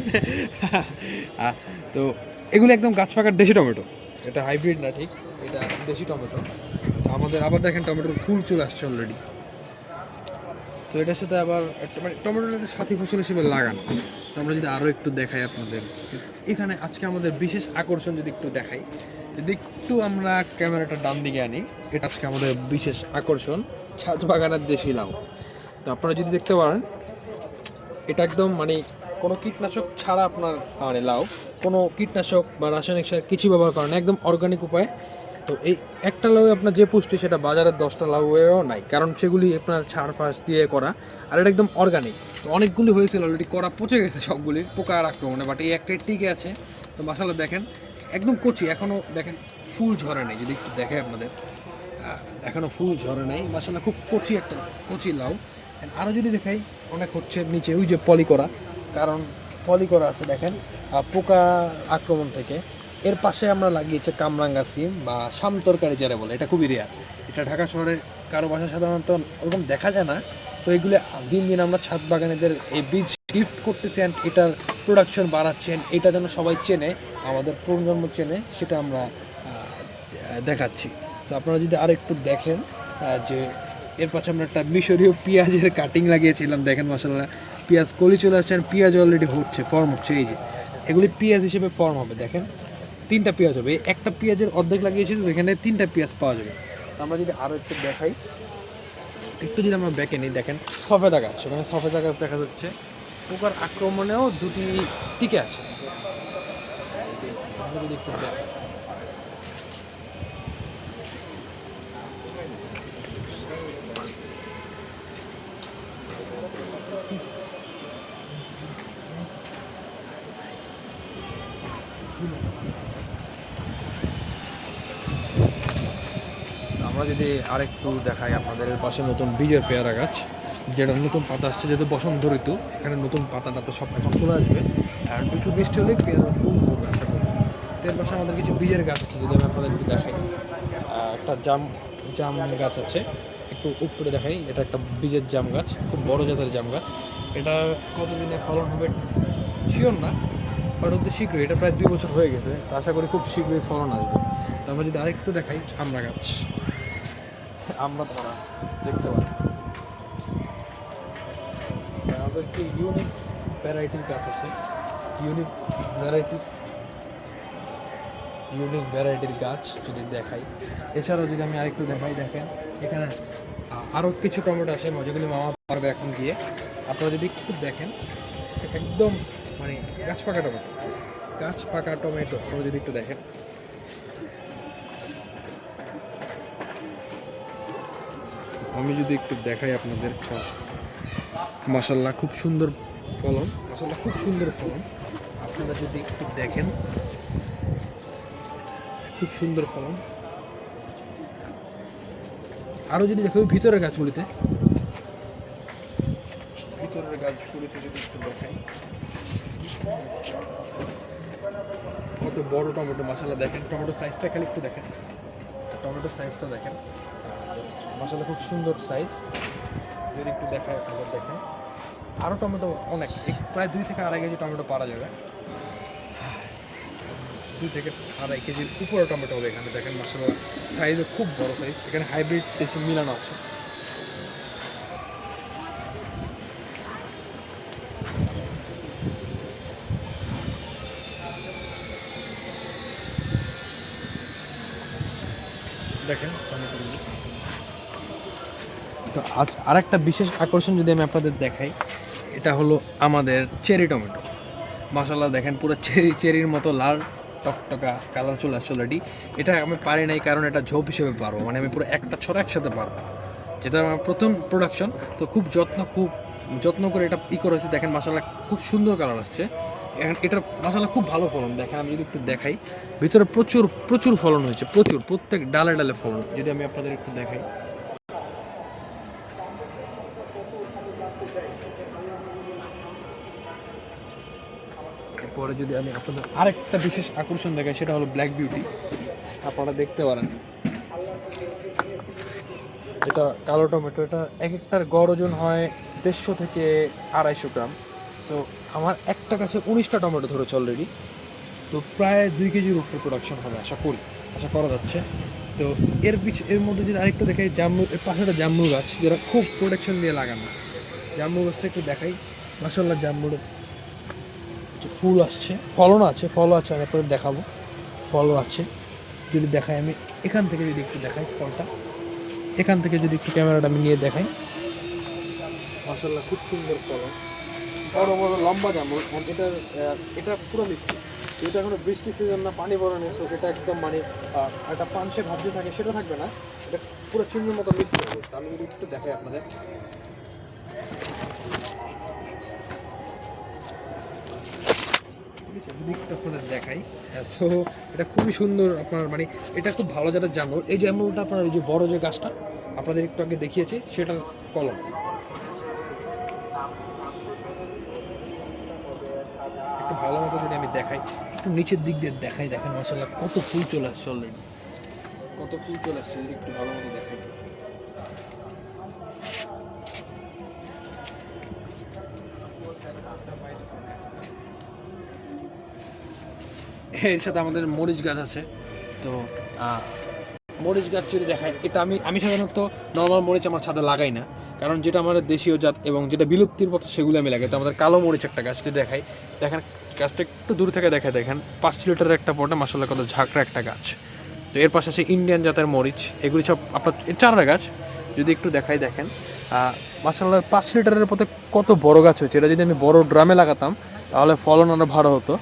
তো এগুলো একদম গাছ পাকার দেশি টমেটো, এটা হাইব্রিড না, ঠিক এটা দেশি টমেটো। তো আমাদের আবার দেখেন টমেটোর ফুল চলে আসছে অলরেডি। তো এটার সাথে আবার মানে টমেটোর একটা সাথী ফসল হিসেবে লাগানো। তো আমরা যদি আরও একটু দেখাই আপনাদের, এখানে আজকে আমাদের বিশেষ আকর্ষণ যদি একটু দেখাই, যদি একটু আমরা ক্যামেরাটা ডান দিকে আনি, এটা আজকে আমাদের বিশেষ আকর্ষণ, ছাদ বাগানের দেশি লাউ। তো আপনারা যদি দেখতে পারেন, এটা একদম মানে কোনো কীটনাশক ছাড়া আপনার মানে লাউ, কোনো কীটনাশক বা রাসায়নিক সার কিছু ব্যবহার করেন, একদম অর্গানিক উপায়ে। তো এই একটা লাউ আপনার যে পুষ্টি সেটা বাজারের 10টা লাউয়েও নাই, কারণ সেগুলি আপনার ছাড় ফাঁস দিয়ে করা, আর এটা একদম অর্গানিক। তো অনেকগুলি হয়েছিল অলরেডি, করা পচে গেছে সবগুলির পোকার আক্রমণে, বাট এই একটাই টিকে আছে। তো মাশাআল্লাহ দেখেন একদম কচি, এখনও দেখেন ফুল ঝরে নেই, যদি একটু দেখে আপনাদের, এখনও ফুল ঝরে নেই মাশাআল্লাহ, খুব কচি একটা কচি লাউ। আরও যদি দেখাই অনেক হচ্ছে নিচে ওই যে পলি করা, কারণ পলি করা আছে দেখেন পোকা আক্রমণ থেকে। এর পাশে আমরা লাগিয়েছি কামরাঙ্গা সিম বা শাম তরকারি যারা বলে, এটা খুবই রেয়ার। এটা ঢাকা শহরে কারো বাসায় সাধারণত ওরকম দেখা যায় না। তো এগুলো দিন দিন আমরা ছাদ বাগানেদের এই বীজ গিফট করতেছি অ্যান্ড এটার প্রোডাকশন বাড়াচ্ছেন, এটা যেন সবাই চেনে, আমাদের প্রজন্ম চেনে, সেটা আমরা দেখাচ্ছি। তো আপনারা যদি আরেকটু দেখেন যে এর পাশে আমরা একটা মিশরীয় পেঁয়াজের কাটিং লাগিয়েছিলাম, দেখেন মাশাআল্লাহ পেঁয়াজ কলি চলে আসছে, পেঁয়াজ অলরেডি হচ্ছে, ফর্ম হচ্ছে। এই যে এগুলি পেঁয়াজ হিসেবে ফর্ম হবে, দেখেন 3টা পেঁয়াজ হবে। একটা পেঁয়াজের অর্ধেক লাগিয়েছি, এখানে 3টা পেঁয়াজ পাওয়া যাবে। তো আমরা যদি আরও একটু দেখাই, একটু যদি আমরা ব্যাকে নিই, দেখেন সফেদা গাছ, সেখানে সফেদা গাছ দেখা যাচ্ছে। পোকার আক্রমণেও দুটি টিকে আছে। আমরা যদি একটু দেখ আমরা যদি আরেকটু দেখাই আপনাদের পাশে নতুন বীজের পেয়ারা গাছ, যেটা নতুন পাতা আসছে, যেহেতু বসন্ত ঋতু, এখানে নতুন পাতাটা তো সব এখন চলে আসবে, আর একটু বৃষ্টি হলে পেয়ারা ফুল করবে আশা করি। তো এর পাশে আমাদের কিছু বীজের গাছ আছে, যদি আমি আপনাদের একটু দেখাই। একটা জাম জাম গাছ আছে, একটু উপরে দেখাই, এটা একটা বীজের জাম গাছ, খুব বড় জাতের জাম গাছ। এটা কতদিনে ফলন হবে শিওর না, বাট অতি শীঘ্রই, এটা প্রায় 2 বছর হয়ে গেছে, তো আশা করি খুব শীঘ্রই ফলন আসবে। তো আমরা যদি আরেকটু দেখাই, আমরা গাছ, আমরা ধরা দেখতে পাই আমাদের কি ইউনিক ভ্যারাইটির গাছ আছে, ইউনিক ভ্যারাইটির গাছ যদি দেখাই। এছাড়াও যদি আমি আরেকটু দেখাই, দেখেন এখানে আরও কিছু টমেটো আছে, যেগুলি মামা পারবে এখন গিয়ে। আপনারা যদি একটু দেখেন, একদম মানে গাছ পাকা টমেটো আপনারা যদি একটু দেখেন, আমি যদি একটু দেখাই আপনাদের, মাশাআল্লাহ খুব সুন্দর ফলন, আপনারা যদি একটু দেখেন, খুব সুন্দর ফলন। আরও যদি দেখো ভিতরের গাছগুলিতে যদি একটু দেখাই, কত বড় টমেটো, মাশাআল্লাহ দেখেন টমেটো সাইজটা, খালি একটু দেখেন টমেটো সাইজটা দেখেন, মাশাআল্লাহ খুব সুন্দর সাইজ। যদি একটু দেখায় আপনাদের, দেখেন আরও টমেটো অনেক, প্রায় 2 থেকে আড়াই কেজি টমেটো পারা যাবে, 2 থেকে আড়াই কেজির উপরে টমেটো হবে এখানে। দেখেন মাশাআল্লাহ সাইজও খুব বড় সাইজ, এখানে হাইব্রিড দেশি মিলানো আছে। দেখেন তো আজ আরেকটা বিশেষ আকর্ষণ যদি আমি আপনাদের দেখাই, এটা হলো আমাদের চেরি টমেটো। মাশাআল্লাহ দেখেন পুরো চেরির মতো লাল টকটকা কালার চলে আসছে অলরেডি। এটা আমি পারি নাই, কারণ এটা ঝোপ হিসেবে পারবো, মানে আমি পুরো একটা ছড়া একসাথে পারবো, যেটা আমার প্রথম প্রোডাকশন। তো খুব যত্ন করে এটা করেছে। দেখেন মাশাআল্লাহ খুব সুন্দর কালার আসছে, এটার মাশাআল্লাহ খুব ভালো ফলন। দেখেন আমি যদি একটু দেখাই, ভিতরে প্রচুর ফলন হয়েছে, প্রত্যেক ডালে ডালে ফলন। যদি আমি আপনাদের একটু দেখাই, এরপরে যদি আমি আপনাদের আরেকটা বিশেষ আকর্ষণ দেখাই, সেটা হলো ব্ল্যাক বিউটি। আপনারা দেখতে পারেন, এটা কালো টমেটো, এটা এক একটার গড় ওজন হয় 150 থেকে 250 গ্রাম। সো আমার একটা গাছে 19টা টমেটো ধরেছে অলরেডি, তো প্রায় 2 কেজির উপরে প্রোডাকশন হবে আশা করা যাচ্ছে। তো এর মধ্যে যদি আরেকটু দেখাই, এর পাশে একটা জামরুল গাছ, যেটা খুব প্রোটেকশন দিয়ে লাগানো। জামরুল গাছটা একটু দেখাই, মাশাআল্লাহ জামরুলের ফুল আসছে, ফলও আছে, আমি আপনাদের দেখাবো, ফলও আছে। যদি দেখাই আমি এখান থেকে, যদি একটু দেখাই ফলটা, এখান থেকে যদি একটু ক্যামেরাটা আমি নিয়ে দেখাই, মাশাআল্লাহ খুব সুন্দর ফলন, বড় লম্বা জামরুল। এটা পুরো মিষ্টি, যেটা এখনো বৃষ্টির সিজন না, পানি বড় নেই, এটা একদম মানে একটা পানসে ভাব যে থাকে সেটা থাকবে না, এটা পুরো চিংড়ির মতো মিষ্টি হবে। আমি যদি একটু দেখাই আপনাদের, যদি একটু আপনাদের দেখাই, সো এটা খুবই সুন্দর। আপনার মানে এটা খুব ভালো জাতের জামরুল। এই জামরুলটা আপনার এই যে বড় যে গাছটা আপনাদের একটু আগে দেখিয়েছি, সেটার কলম, একটু ভালো মতো যদি আমি দেখাই, একটু নিচের দিক দিয়ে দেখাই, দেখেন মাশাআল্লাহ কত ফুল চলে আসছে অলরেডি, কত ফুল চলে আসছে, যদি একটু ভালো মতো দেখাই। এর সাথে আমাদের মরিচ গাছ আছে। তো মরিচ গাছ যদি দেখায়, এটা আমি সাধারণত নর্মাল মরিচ আমার ছাদে লাগাই না, কারণ যেটা আমাদের দেশীয় জাত এবং যেটা বিলুপ্তির পথে সেগুলো আমি লাগাই। তো আমাদের কালো মরিচ একটা গাছ যদি দেখাই, দেখেন গাছটা একটু দূর থেকে দেখেন 5 লিটারের একটা পটে মাশাআল্লাহ কত ঝাঁকড়া একটা গাছ। তো এর পাশে আছে ইন্ডিয়ান জাতের মরিচ, এগুলি সব আপনার চারা গাছ। যদি একটু দেখাই দেখেন মাশাআল্লাহ 5 লিটারের পথে কত বড় গাছ হয়েছে। এটা যদি আমি বড় ড্রামে লাগাতাম তাহলে ফলন আরও ভালো হতো।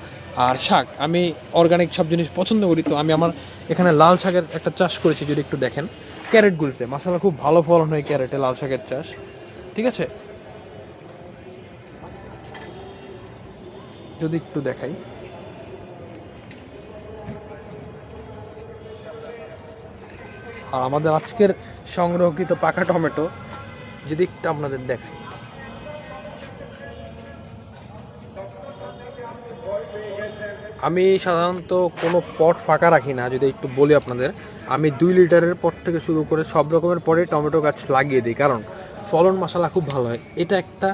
আর শাক, আমি অর্গানিক সব জিনিস পছন্দ করি, তো আমি আমার এখানে লাল শাকের একটা চাষ করেছি। যদি একটু দেখেন ক্যারেটগুলিতে মাশাআল্লাহ খুব ভালো ফলন হয় ক্যারেটে, লাল শাকের চাষ। ঠিক আছে, যদি একটু দেখাই, আর আমাদের আজকের সংগ্রহকৃত পাকা টমেটো যদি একটু আপনাদের দেখাই, আমি সাধারণত কোনো পট ফাঁকা রাখি না। যদি একটু বলি আপনাদের, আমি 2 লিটারের পট থেকে শুরু করে সব রকমের পরে টমেটো গাছ লাগিয়ে দিই, কারণ ফলন মাশাআল্লাহ খুব ভালো হয়। এটা একটা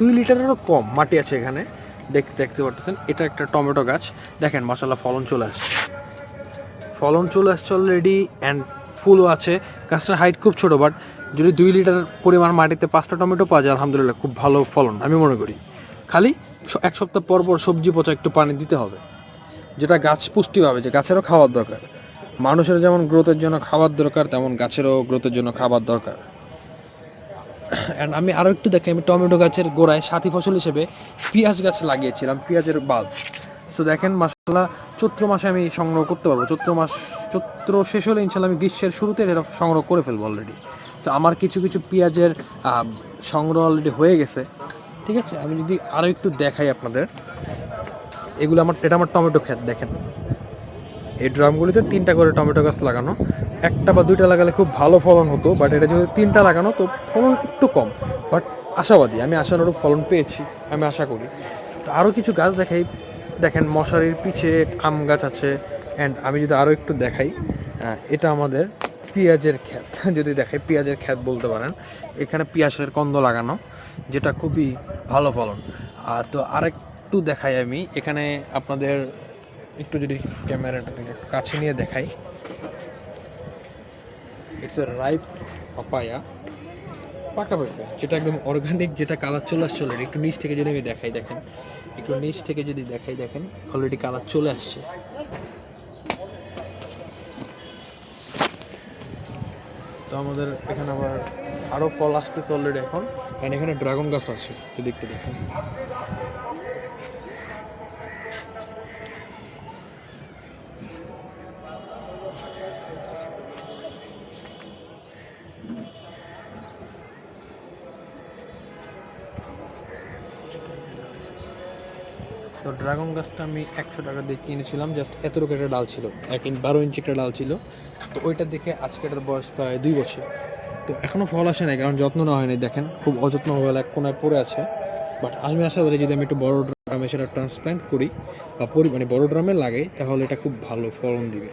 2 লিটারেরও কম মাটি আছে এখানে, দেখতে পারতেছেন। এটা একটা টমেটো গাছ, দেখেন মাশাআল্লাহ ফলন চলে আসছে অলরেডি, অ্যান্ড ফুলও আছে। গাছটার হাইট খুব ছোটো, বাট যদি 2 লিটার পরিমাণ মাটিতে 5টা টমেটো পাওয়া যায় আলহামদুলিল্লাহ খুব ভালো ফলন আমি মনে করি। খালি 1 সপ্তাহ পর সবজি পচা একটু পানি দিতে হবে, যেটা গাছ পুষ্টি পাবে, যে গাছেরও খাবার দরকার। মানুষের যেমন গ্রোথের জন্য খাবার দরকার, তেমন গাছেরও গ্রোথের জন্য খাবার দরকার। অ্যান্ড আমি আরও একটু দেখি, আমি টমেটো গাছের গোড়ায় সাথী ফসল হিসেবে পেঁয়াজ গাছ লাগিয়েছিলাম, পেঁয়াজের বাল্ব। সো দেখেন মাশাআল্লাহ চৈত্র মাসে আমি সংগ্রহ করতে পারবো, চৈত্র শেষ হলে ইনশাল্লাহ আমি গ্রীষ্মের শুরুতে এটা সংগ্রহ করে ফেলবো অলরেডি। সো আমার কিছু পেঁয়াজের সংগ্রহ অলরেডি হয়ে গেছে। ঠিক আছে, আমি যদি আরও একটু দেখাই আপনাদের, এটা আমার টমেটো ক্ষেত। দেখেন এই ড্রামগুলিতে 3টা করে টমেটো গাছ লাগানো, 1টা বা 2টা লাগালে খুব ভালো ফলন হতো, বাট এটা যদি 3টা লাগানো তো ফলন একটু কম, বাট আশাবাদী, আমি আশানুরূপ ফলন পেয়েছি, আমি আশা করি। তো আরও কিছু গাছ দেখাই, দেখেন মশারির পিছে আম গাছ আছে। অ্যান্ড আমি যদি আরও একটু দেখাই, এটা আমাদের পেঁয়াজের ক্ষেত। যদি দেখাই পেঁয়াজের ক্ষেত বলতে পারেন, এখানে পেঁয়াজের কন্দ লাগানো, যেটা খুবই ভালো ফলন। তো আরেকটু দেখাই আমি এখানে আপনাদের, একটু যদি ক্যামেরাটা থেকে কাছে নিয়ে দেখাই, ইটস এ রাইপ পাপায়া, পাকা পেঁপে, যেটা একদম অর্গানিক, যেটা কালার চলে আসছে অলরেডি। একটু নিচ থেকে যদি আমি দেখাই, দেখেন একটু নিচ থেকে যদি দেখাই, দেখেন অলরেডি কালার চলে আসছে। তো আমাদের এখানে আবার আরও ফল আসতেছে অলরেডি এখন, কারণ এখানে ড্রাগন গাছ আছে, যদি একটু দেখেন। তো ড্রাগন গাছটা আমি 100 টাকা দিয়ে কিনেছিলাম, জাস্ট এতটুকু একটা ডাল ছিল, 12 ইঞ্চি একটা ডাল ছিল। তো ওইটা দেখে আজকে এটার বয়স প্রায় 2 বছর। তো এখনও ফল আসে নাই, কারণ যত্ন নেওয়া হয়নি। দেখেন খুব অযত্নভাবে এক কোনায় পড়ে আছে, বাট আমি আশা করি যদি আমি একটু বড় ড্রামে সেটা ট্রান্সপ্ল্যান্ট করি বা বড় ড্রামে লাগাই, তাহলে এটা খুব ভালো ফলন দিবে।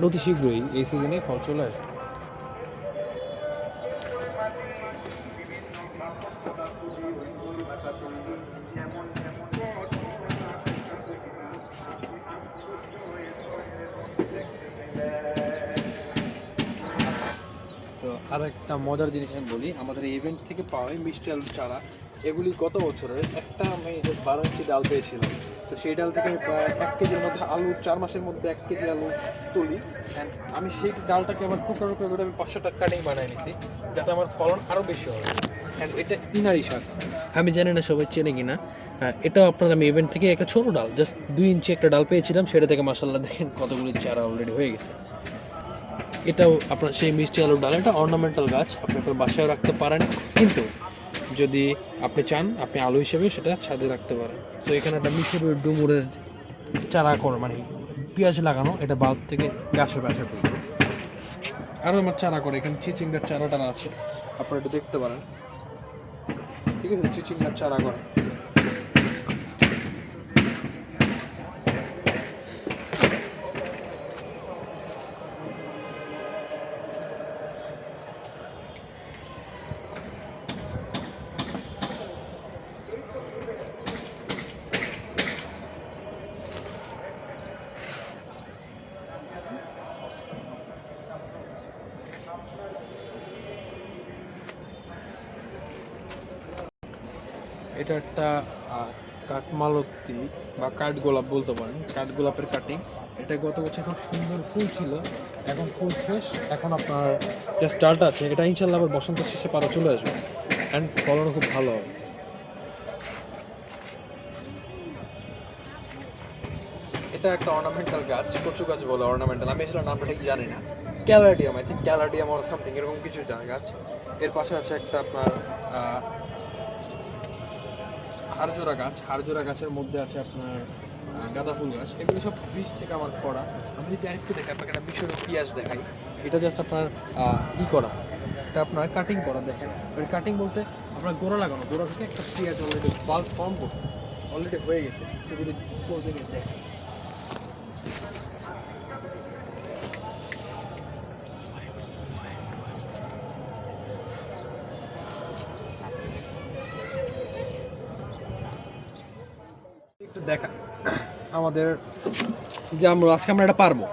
অতি শীঘ্রই এই সিজনে ফল চলে আসবে। তো আর একটা মজার জিনিস আমি বলি, আমাদের এই ইভেন্ট থেকে পাওয়া মিষ্টি আলুর চারা, এগুলি গত বছরের একটা আমি 12 ইঞ্চি ডাল পেয়েছিলাম। তো সেই ডাল থেকে প্রায় 1 কেজির মধ্যে আলু, 4 মাসের মধ্যে 1 কেজি আলু তুলি। অ্যান্ড আমি সেই ডালটাকে আমার টুকরো করে আমি 500 টাকা কাটিং বানিয়ে নিছি, যাতে আমার ফলন আরও বেশি হয়। অ্যান্ড এটা ইনারি শাক, আমি জানি না সবাই চেনে কিনা। এটাও আপনার আমি ইভেন্ট থেকে একটা ছোটো ডাল, জাস্ট 2 ইঞ্চি একটা ডাল পেয়েছিলাম, সেটা থেকে মাশাআল্লাহ দেখেন কতগুলি চারা অলরেডি হয়ে গেছে। এটাও আপনার সেই মিষ্টি আলুর ডাল, এটা অর্নামেন্টাল গাছ, আপনি আপনার বাসায় রাখতে পারেন, কিন্তু যদি আপনি চান আপনি আলু হিসেবে সেটা ছাদে রাখতে পারেন। সো এখানে একটা মিশরের ডুমুরের চারা করে, মানে পেঁয়াজ লাগানো, এটা বাল্ব থেকে গাছ হবে আশা করি। আরও আমার চারা করে, এখানে চিচিঙ্গার চারা টারা আছে, আপনারা এটা দেখতে পারেন। ঠিক আছে, চিচিঙ্গার চারা করে। এটা একটা কাঠমালতি বা কাঠগোলাপ বলতে পারেন, কাঠগোলাপের কাটিং। এটা গত বছর খুব সুন্দর ফুল ছিল, এখন ফুল শেষ, এখন আপনার যে স্টার্ট আছে এটা ইনশাল্লাহ আবার বসন্ত শেষে পাতা চলে আসবে অ্যান্ড ফলনও খুব ভালো হবে। এটা একটা অর্নামেন্টাল গাছ, কচু গাছ বলে অর্নামেন্টাল, আমি আসলে নামটা ঠিক জানি না, caladium, I think caladium or something এরকম কিছু গাছ। এর পাশে আছে একটা আপনার হাড়জোড়া গাছ, হাড়জোড়া গাছের মধ্যে আছে আপনার গাঁদা ফুল গাছ। এগুলো সব বীজ থেকে আমার করা। আমি যদি আরেকটু দেখি আপনাকে একটা মিশর পেঁয়াজ দেখাই, এটা জাস্ট আপনার করা, এটা আপনার কাটিং করা। দেখেন ওই কাটিং বলতে আপনার গোড়া লাগানো, গোড়া থেকে একটা পেঁয়াজ অলরেডি বাল্ব ফর্ম করছে, অলরেডি হয়ে গেছে। তো যদি দেখেন একটু দেখা আমাদের জামরুল, আজকে আমরা এটা পারবো।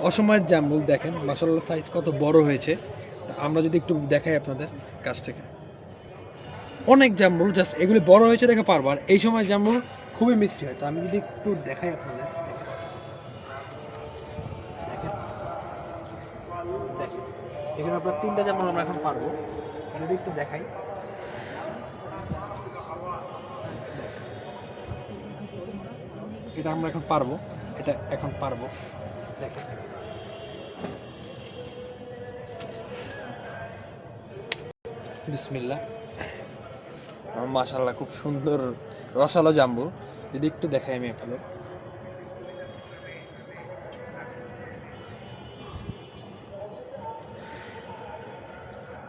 অসময়ের জামরুল দেখেন মাশাআল্লাহ সাইজ কত বড় হয়েছে। আমরা যদি একটু দেখাই আপনাদের কাছ থেকে, অনেক জামরুল, জাস্ট এগুলি বড় হয়েছে দেখে পারবো। আর এই সময় জামরুল খুবই মিষ্টি হয়। তো আমি যদি একটু দেখাই আপনাদের, দেখেন দেখেন এখানে আপনার 3টা জামরুল আমরা এখন পারবো। যদি একটু দেখাই, এটা আমরা এখন পারবো, এটা এখন পারবো। দেখেন বিসমিল্লাহ, মাশাআল্লাহ খুব সুন্দর রসালো জামরুল। যদি একটু দেখাই আমি আপনাদের,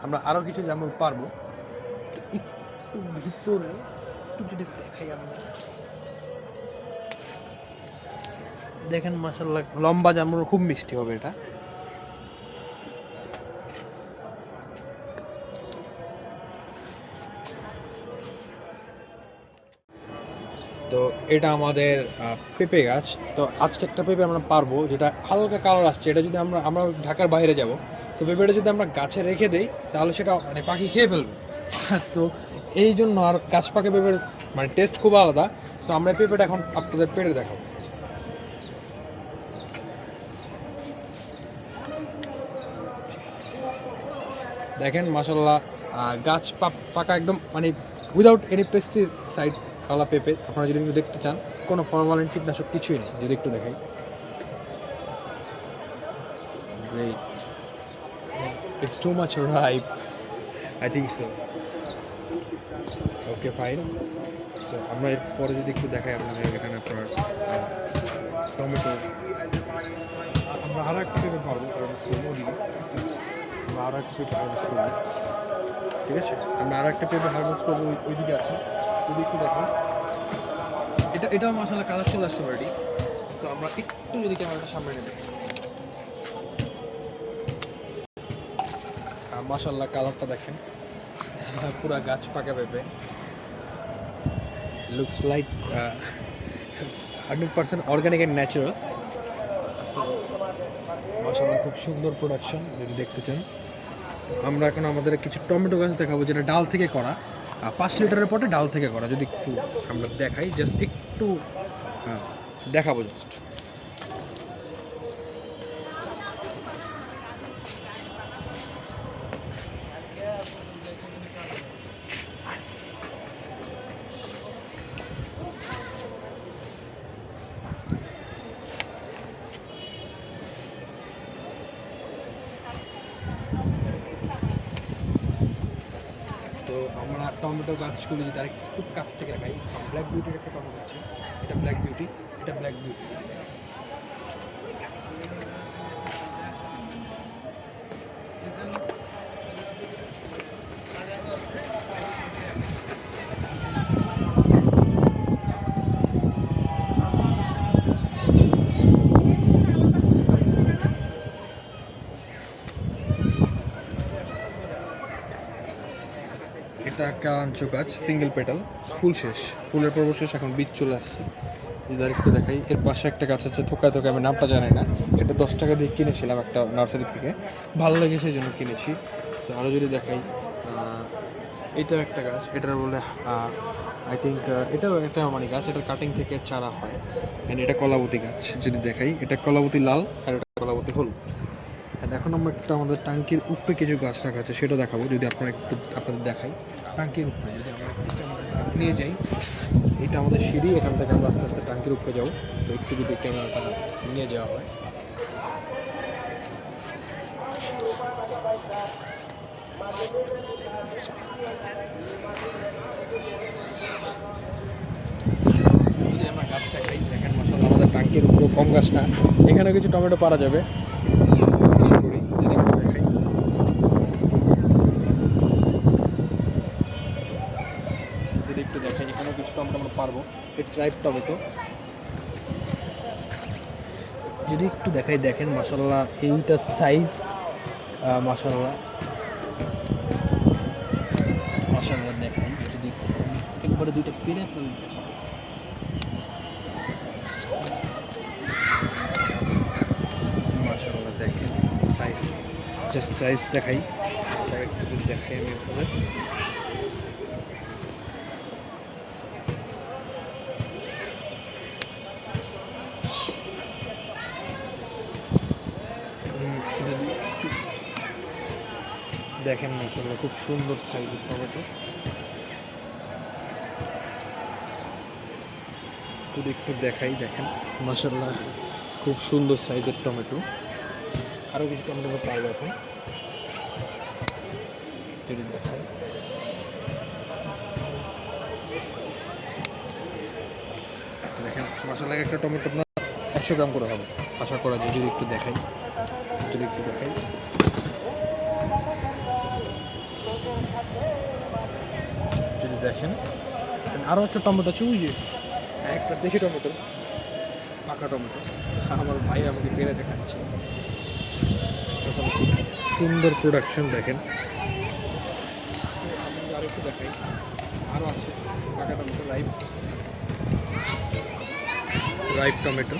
আমরা আরো কিছু জামরুল পারবো। তো একটু ভিতরে একটু যদি দেখাই আমরা, দেখেন মাশাআল্লাহ লম্বা জামরুল, খুব মিষ্টি হবে এটা। তো এটা আমাদের পেঁপে গাছ। তো আজকে একটা পেঁপে আমরা পারবো যেটা হালকা কালার আসছে। এটা যদি আমরা আমরা ঢাকার বাইরে যাব, তো পেঁপেটা যদি আমরা গাছে রেখে দিই তাহলে সেটা মানে পাখি খেয়ে ফেলবে। তো এই জন্য আর গাছ পাকা পেঁপের মানে টেস্ট খুব আলাদা। তো আমরা পেঁপেটা এখন আপনাদের পেড়ে দেখাবো। দেখেন মাশাআল্লাহ গাছ পাকা একদম, মানে উইদাউট এনি পেস্টিসাইড খাওয়া পেঁপে। আপনারা যদি একটু দেখতে চান, কোনো ফরমালিন কীটনাশক কিছুই নেই। যদি একটু দেখাই, great, it's too much ripe, I think so. Okay fine. So আমরা এরপরে যদি একটু দেখাই আপনাদের, এখানে আপনার টমেটো, আমরা আরও একটা পেঁপে পারবো, আমরা আরও একটা পেঁপে হারভেস্ট করবো। ঠিক আছে, আমরা আরও একটা পেঁপে হারভেস্ট করবো, ওইদিকে আছে। যদি একটু দেখো, এটাও মাশাআল্লাহ কালার চলে আসছে অলরেডি। সো আমরা একটু যদি ক্যামেরাটা সামনে নেবে, মাশাআল্লাহ কালারটা দেখেন, পুরা গাছ পাকা পেঁপে, looks like 100% organic and natural. মাশাআল্লাহ খুব সুন্দর প্রোডাকশন যদি দেখতে চান। আমরা এখন আমাদের কিছু টমেটো গাছ দেখাবো যেটা ডাল থেকে করা, 5 লিটারের পটে ডাল থেকে করা। যদি একটু আমরা দেখাই, জাস্ট একটু দেখাবো জাস্ট। তো আমরা টমেটো গাছগুলি যদি আরেকটু কাছ থেকে দেখাই, ব্ল্যাক বিউটির একটা টমেটো আছে, এটা ব্ল্যাক বিউটি, এটা ব্ল্যাক বিউটি। এটা কাঞ্চু গাছ, সিঙ্গেল পেটাল, ফুল শেষ, ফুলের পর্ব শেষ, এখন বীজ চলে আসছে। যদি আরেকটু দেখাই, এর পাশে একটা গাছ আছে থোকা থোকা, আমি নামটা জানি না, এটা 10 টাকা দিয়ে কিনেছিলাম একটা নার্সারি থেকে, ভালো লেগে সেই জন্য কিনেছি। সো আরও যদি দেখাই, এটাও একটা গাছ, এটার বলে আই থিঙ্ক এটাও একটা মানে গাছ, এটার কাটিং থেকে চারা হয়। অ্যান্ড এটা কলাবতী গাছ, যদি দেখাই এটা কলাবতী লাল আর এটা কলাবতী হলুদ। অ্যান্ড এখন আমরা একটা আমাদের টাঙ্কির উপরে কিছু গাছ রাখা আছে সেটা দেখাবো, যদি আপনারা একটু আপনাদের দেখাই। টাঙ্কির উপরে যদি আমরা একটু ক্যামেরাটা নিয়ে যাই, এটা আমাদের সিঁড়ি, এখান থেকে আমরা আস্তে আস্তে টাঙ্কির উপরে যাবো। তো একটু যদি ক্যামেরাটা নিয়ে যাওয়া হয়, যদি আমরা গাছ দেখাই, দেখেন মাশাআল্লাহ আমাদের টাঙ্কির উপরে কম গাছ না, এখানে কিছু টমেটো পারা যাবে। আশা করি যদি একটু দেখাই, যদি একটু দেখাই এখানেও কিছু টমেটো আমরা পারবো, ইটস রাইপ টমেটো। যদি একটু দেখাই, দেখেন মাশাআল্লাহ এইটার সাইজ মাশাআল্লাহ মাশাআল্লাহ দেখাই, যদি একবারে দুইটা পেরে আপনাদের দেখাবো। মাশাআল্লাহ দেখেন সাইজ, জাস্ট সাইজ দেখাই, একটু যদি দেখাই আমি আপনাদের। দেখেন মাশাআল্লাহ খুব সুন্দর সাইজের টমেটো। যদি একটু দেখাই, দেখেন মাশাআল্লাহ খুব সুন্দর সাইজের টমেটো। আরও কিছু টমেটো পাওয়া এখন যদি দেখাই, দেখেন মাশাআল্লাহ একটা টমেটো আপনার 100 গ্রাম করে হবে আশা করা যায়। যদি একটু দেখাই, যদি একটু দেখাই, যদি দেখেন আরও একটা টমেটো আছে, ওই যে একটা দেশি টমেটো, পাকা টমেটো, আমার ভাই আমাকে পেরে দেখাচ্ছে। সুন্দর প্রোডাকশন দেখেন। আর একটু দেখাই, আরও আছে পাকা টমেটো, রাইপ টমেটো।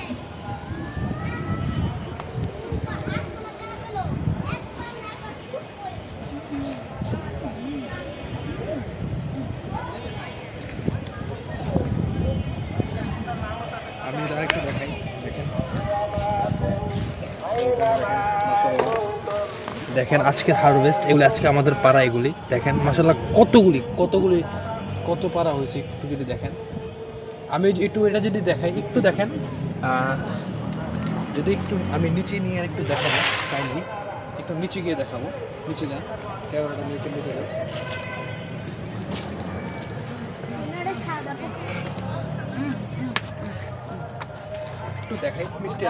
আমি আরেকটু দেখাই, দেখেন দেখেন আজকের হারভেস্ট এগুলি, আজকে আমাদের পাড়া এগুলি দেখেন মাশাআল্লাহ কতগুলি কত পাড়া হয়েছে একটু যদি দেখেন। আমি একটু এটা যদি দেখাই, একটু দেখেন, যদি একটু আমি নিচে নিয়ে একটু দেখাবো, কাইন্ডলি একটু নিচে গিয়ে দেখাবো, নিচে যান ক্যামেরাটা নিচে নিতে যান, একটু দেখাই। মিষ্টি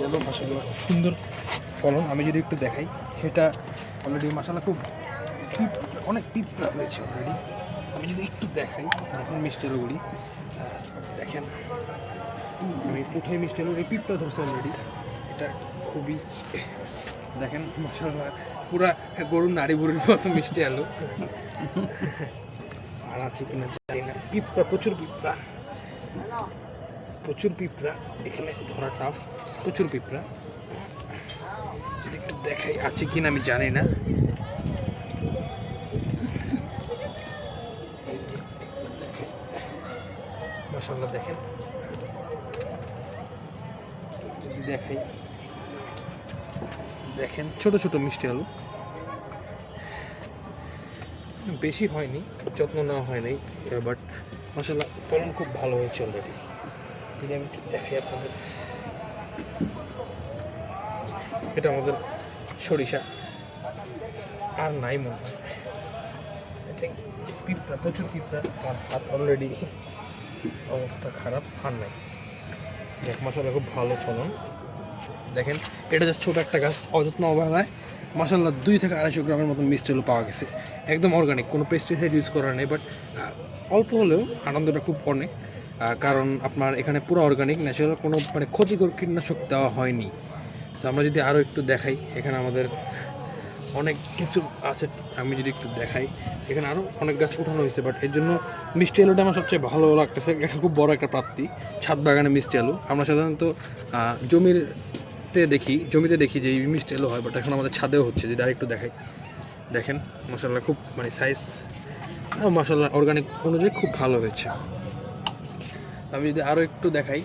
আলু মাশাআল্লাহ খুব সুন্দর ফলন। আমি যদি একটু দেখাই, সেটা অলরেডি মাশাআল্লাহ খুব অনেক পিঁপড়া হয়েছে অলরেডি। আমি যদি একটু দেখাই, দেখুন মিষ্টি আলুগুলি দেখেন, আমি পুঠাই মিষ্টি আলু এই পিঁপড়া ধরছে অলরেডি। এটা খুবই দেখেন মাশাআল্লাহ পুরা গরুর নাড়ি বুড়ির মতো মিষ্টি আলু। আর আছে কিনা জানি না, পিঁপড়া প্রচুর পিঁপড়া এখানে ধরা টাফ, প্রচুর পিঁপড়া। যদি একটু দেখাই আছে কিনা আমি জানি না। মাশাআল্লাহ দেখেন, যদি দেখাই, দেখেন ছোট ছোট মিষ্টি আলু, বেশি হয়নি, যত্ন নেওয়া হয়নি, বাট মাশাআল্লাহ ফলন খুব ভালো হয়েছে অলরেডি। যদি আমি একটু দেখাই আপনাদের, এটা আমাদের সরিষা, আর নাই মনে হয়, আই থিঙ্ক পিঁপড়া, প্রচুর পিঁপড়া, আর হাত অলরেডি অবস্থা খারাপ, আর নাই। দেখ মাশাআল্লাহ খুব ভালো ফলন। দেখেন এটা জাস্ট ছোটো একটা গাছ, অযত্ন অবহেলায় মাশাআল্লাহ 2 থেকে 250 গ্রামের মতন মিষ্টি আলু পাওয়া গেছে, একদম অর্গানিক, কোনো পেস্টিসাইড ইউজ করা নেই। বাট অল্প হলেও আনন্দটা খুব অনেক, কারণ আপনার এখানে পুরো অর্গানিক, ন্যাচারাল, কোনো মানে ক্ষতিকর কীটনাশক দেওয়া হয়নি। তো আমরা যদি আরও একটু দেখাই, এখানে আমাদের অনেক কিছু আছে, আমি যদি একটু দেখাই, এখানে আরও অনেক গাছ উঠানো হয়েছে। বাট এর জন্য মিষ্টি আলুটা আমার সবচেয়ে ভালো লাগতেছে, এটা খুব বড় একটা প্রাপ্তি, ছাদ বাগানে মিষ্টি আলু। আমরা সাধারণত জমিতে দেখি যে এই মিষ্টি আলু হয়, বাট এখন আমাদের ছাদেও হচ্ছে। যদি আরেকটু দেখাই, দেখেন মাশাআল্লাহ খুব মানে সাইজ মাশাআল্লাহ অর্গানিক অনুযায়ী খুব ভালো হয়েছে। আমি যদি আরও একটু দেখাই,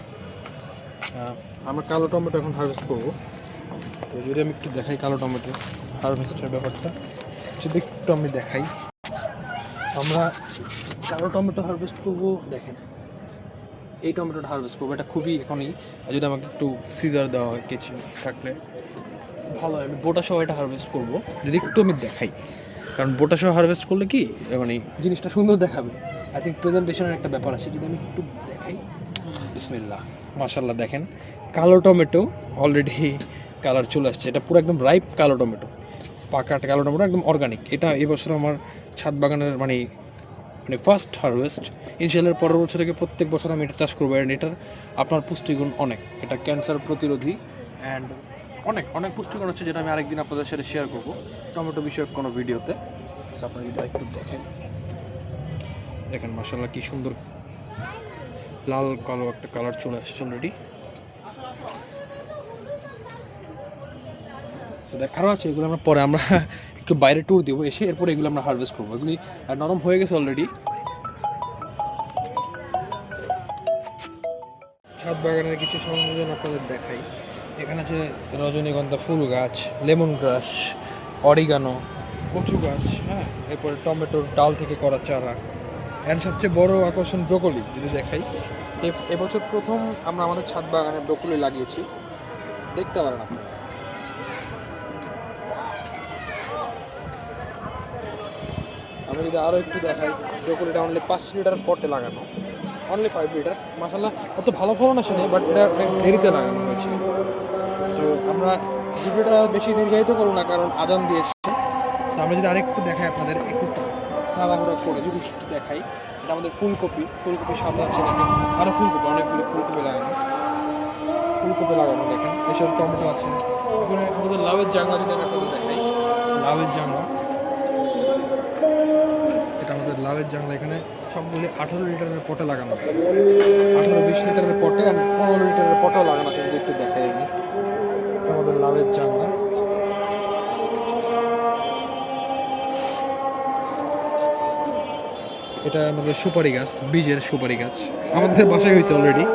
আমরা কালো টমেটো এখন হারভেস্ট করবো। তো যদি আমি একটু দেখাই কালো টমেটো হারভেস্টের ব্যাপারটা, যদি একটু আমি দেখাই, আমরা কালো টমেটো হারভেস্ট করবো। দেখেন এই টমেটোটা হারভেস্ট করবো, এটা খুবই এখনই, যদি আমাকে একটু সিজার দেওয়া হয় কেচি থাকলে ভালো হয়। আমি বোটা সহ এটা হারভেস্ট করবো, যদি একটু আমি দেখাই, কারণ বোটা সহ হারভেস্ট করলে কি মানে জিনিসটা সুন্দর দেখাবে। আই থিঙ্ক প্রেজেন্টেশনের একটা ব্যাপার আছে, যদি আমি একটু দেখাই। বিসমিল্লাহ, মাশাআল্লাহ দেখেন কালো টমেটো অলরেডি কালার চলে আসছে, এটা পুরো একদম রাইপ কালো টমেটো, পাকা কালো টমেটো একদম অর্গানিক। এটা এবছর আমার ছাদ বাগানের মানে ফার্স্ট হারভেস্ট। ইনশাআল্লাহ পরের বছর থেকে প্রত্যেক বছর আমি এটা চাষ করবো। অ্যান্ড এটার আপনার পুষ্টিগুণ অনেক, এটা ক্যান্সার প্রতিরোধী অ্যান্ড অনেক অনেক পুষ্টিগুণ হচ্ছে, যেটা আমি আরেকদিন আপনাদের সাথে শেয়ার করবো টমেটো বিষয়ক কোনো ভিডিওতে। আপনারা যদি একটু দেখেন, দেখেন মাশাআল্লাহ কি সুন্দর লাল কালো একটা কালার চলে আসছে অলরেডি। আরও আছে, এগুলো আমরা পরে আমরা একটু বাইরে ট্যুর দেবো এসে, এরপরে এগুলো আমরা হারভেস্ট করবো। এগুলি নরম হয়ে গেছে অলরেডি। ছাদ বাগানের কিছু সংযোজন আপনাদের দেখাই। এখানে আছে রজনীগন্ধা ফুল গাছ, লেমন গ্রাস, অরিগানো, কচু গাছ, হ্যাঁ, এরপরে টমেটোর ডাল থেকে করা চারা, অ্যান্ড সবচেয়ে বড় আকর্ষণ ব্রোকলি। যদি দেখাই, এবছর প্রথম আমরা আমাদের ছাদ বাগানে ব্রোকলি লাগিয়েছি, দেখতে পারেন আপনারা। আমি যদি আরও একটু দেখাই, ব্রোকলিটা অনলি 5 লিটার পটে লাগানো, অনলি 5 লিটার। মাশাআল্লাহ অত ভালো ফলন আসেনি, বাট এটা দেরিতে লাগানো হয়েছে। তো আমরা ভিডিওটা বেশি দীর্ঘায়িত করবো না, কারণ আজান দিয়েছে। তো আমরা যদি আরেকটু দেখাই আপনাদের, একটু তাড়াহুড়া করে যদি একটু দেখাই, এটা আমাদের ফুলকপির সাথে আছে দেখেন আরও ফুলকপি, অনেকগুলো ফুলকপি লাগানো দেখেন, এসব টমেটো আছে। এখানে আমাদের লাউয়ের জাংলা যদি আমি আপনাদের দেখাই, লাউয়ের জাংলা, এটা আমাদের লাউয়ের জাংলা। এখানে সবগুলি 18 লিটারের পটে লাগানো আছে, 18-20 লিটারের পটে আর 15 লিটারের পটেও লাগানো আছে। যদি একটু দেখাই আমি, আমাদের লাউয়ের জাংলা। এটা আমাদের সুপারি গাছ, বীজের সুপারি গাছ, আমাদের বাসায় হয়েছে অলরেডি।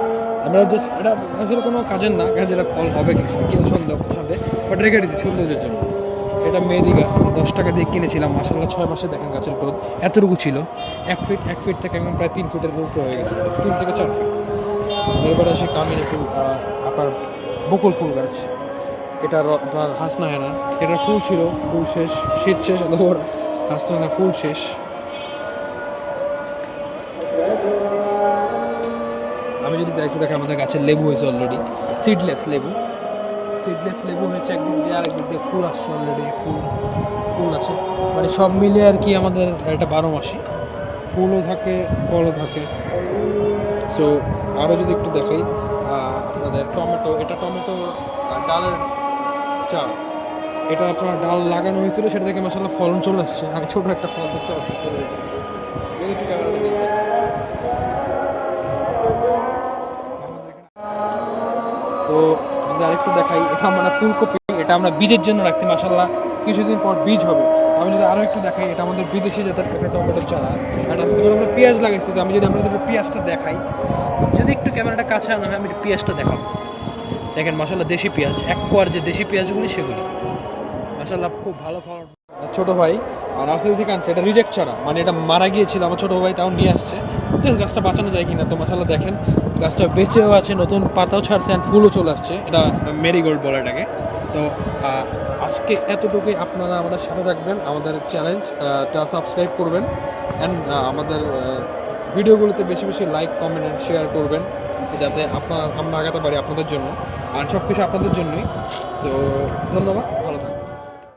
আমরা জাস্ট এটা আসলে কোনো কাজের না, যেটা ফল হবে কিনা সন্দেহ ছাদে, বাট রেখে দিচ্ছি সৌন্দর্যের জন্য। এটা মেহেদি গাছ, 10 টাকা দিয়ে কিনেছিলাম, মাশাআল্লাহ 6 মাসে দেখেন গাছের গ্রোথ এতটুকু ছিল। 1 ফিট থেকে একদম প্রায় 3 ফিটের উপরে হয়ে গেছে, 3 থেকে 4 ফিট। এরপরে আসে কামিনী ফুল, আপনার বকুল ফুল গাছ, এটার আপনার হাসনাহেনা, এটার ফুল ছিল, ফুল শেষ, শীত শেষ, অথবা হাসনাহেনা ফুল শেষ। আমি যদি একটু দেখি, আমাদের গাছের লেবু হয়েছে অলরেডি, সিডলেস লেবু হয়েছে একদিক দিয়ে, আরেক দিক দিয়ে ফুল আসছে অলরেডি, ফুল আছে, মানে সব মিলিয়ে আর কি আমাদের এটা 12 মাসি, ফুলও থাকে ফলও থাকে। সো আরও যদি একটু দেখাই আপনাদের টমেটো, এটা টমেটো ডালের চারা, এটা আপনার ডাল লাগানো হয়েছিল, সেটা থেকে মাশাআল্লাহ ফলন চলে আসছে। আমি ছোটো একটা ফল দেখতে পাচ্ছি, তো যদি আরেকটু দেখাই, এটা আমরা ফুলকপি, এটা আমরা বীজের জন্য রাখছি, মাশাআল্লাহ কিছুদিন পর বীজ হবে। আমি যদি আরও একটু দেখাই, এটা আমাদের বিদেশি জাতের একটা টমেটোর চারা, এটা আমরা পেঁয়াজ লাগাইছি। তো আমি যদি আপনাদের পেঁয়াজটা দেখাই, যদি একটু ক্যামেরাটা কাছে আনা হয়, আমি পেঁয়াজটা দেখাবো। দেখেন মাশাআল্লাহ দেশি পেঁয়াজ, এক কোয়ার যে দেশি পেঁয়াজগুলি সেগুলি মাশাআল্লাহ খুব ভালো ফলন। ছোটো ভাই নার্সারি থেকে আনছে, এটা রিজেক্ট ছাড়া, মানে এটা মারা গিয়েছিল, আমার ছোটো ভাই তাও নিয়ে আসছে, গাছটা বাঁচানো যায় কিনা। তো মাশাআল্লাহ দেখেন গাছটা বেঁচেও আছে, নতুন পাতাও ছাড়ছে অ্যান্ড ফুলও চলে আসছে, এটা মেরিগোল্ড বলে এটাকে। তো আজকে এতটুকুই, আপনারা আমাদের সাথে থাকবেন, আমাদের চ্যানেলটা সাবস্ক্রাইব করবেন, অ্যান্ড আমাদের ভিডিওগুলোতে বেশি বেশি লাইক, কমেন্ট অ্যান্ড শেয়ার করবেন, যাতে আমরা আগাতে পারি আপনাদের জন্য, আর সব কিছু আপনাদের জন্যই। সো ধন্যবাদ।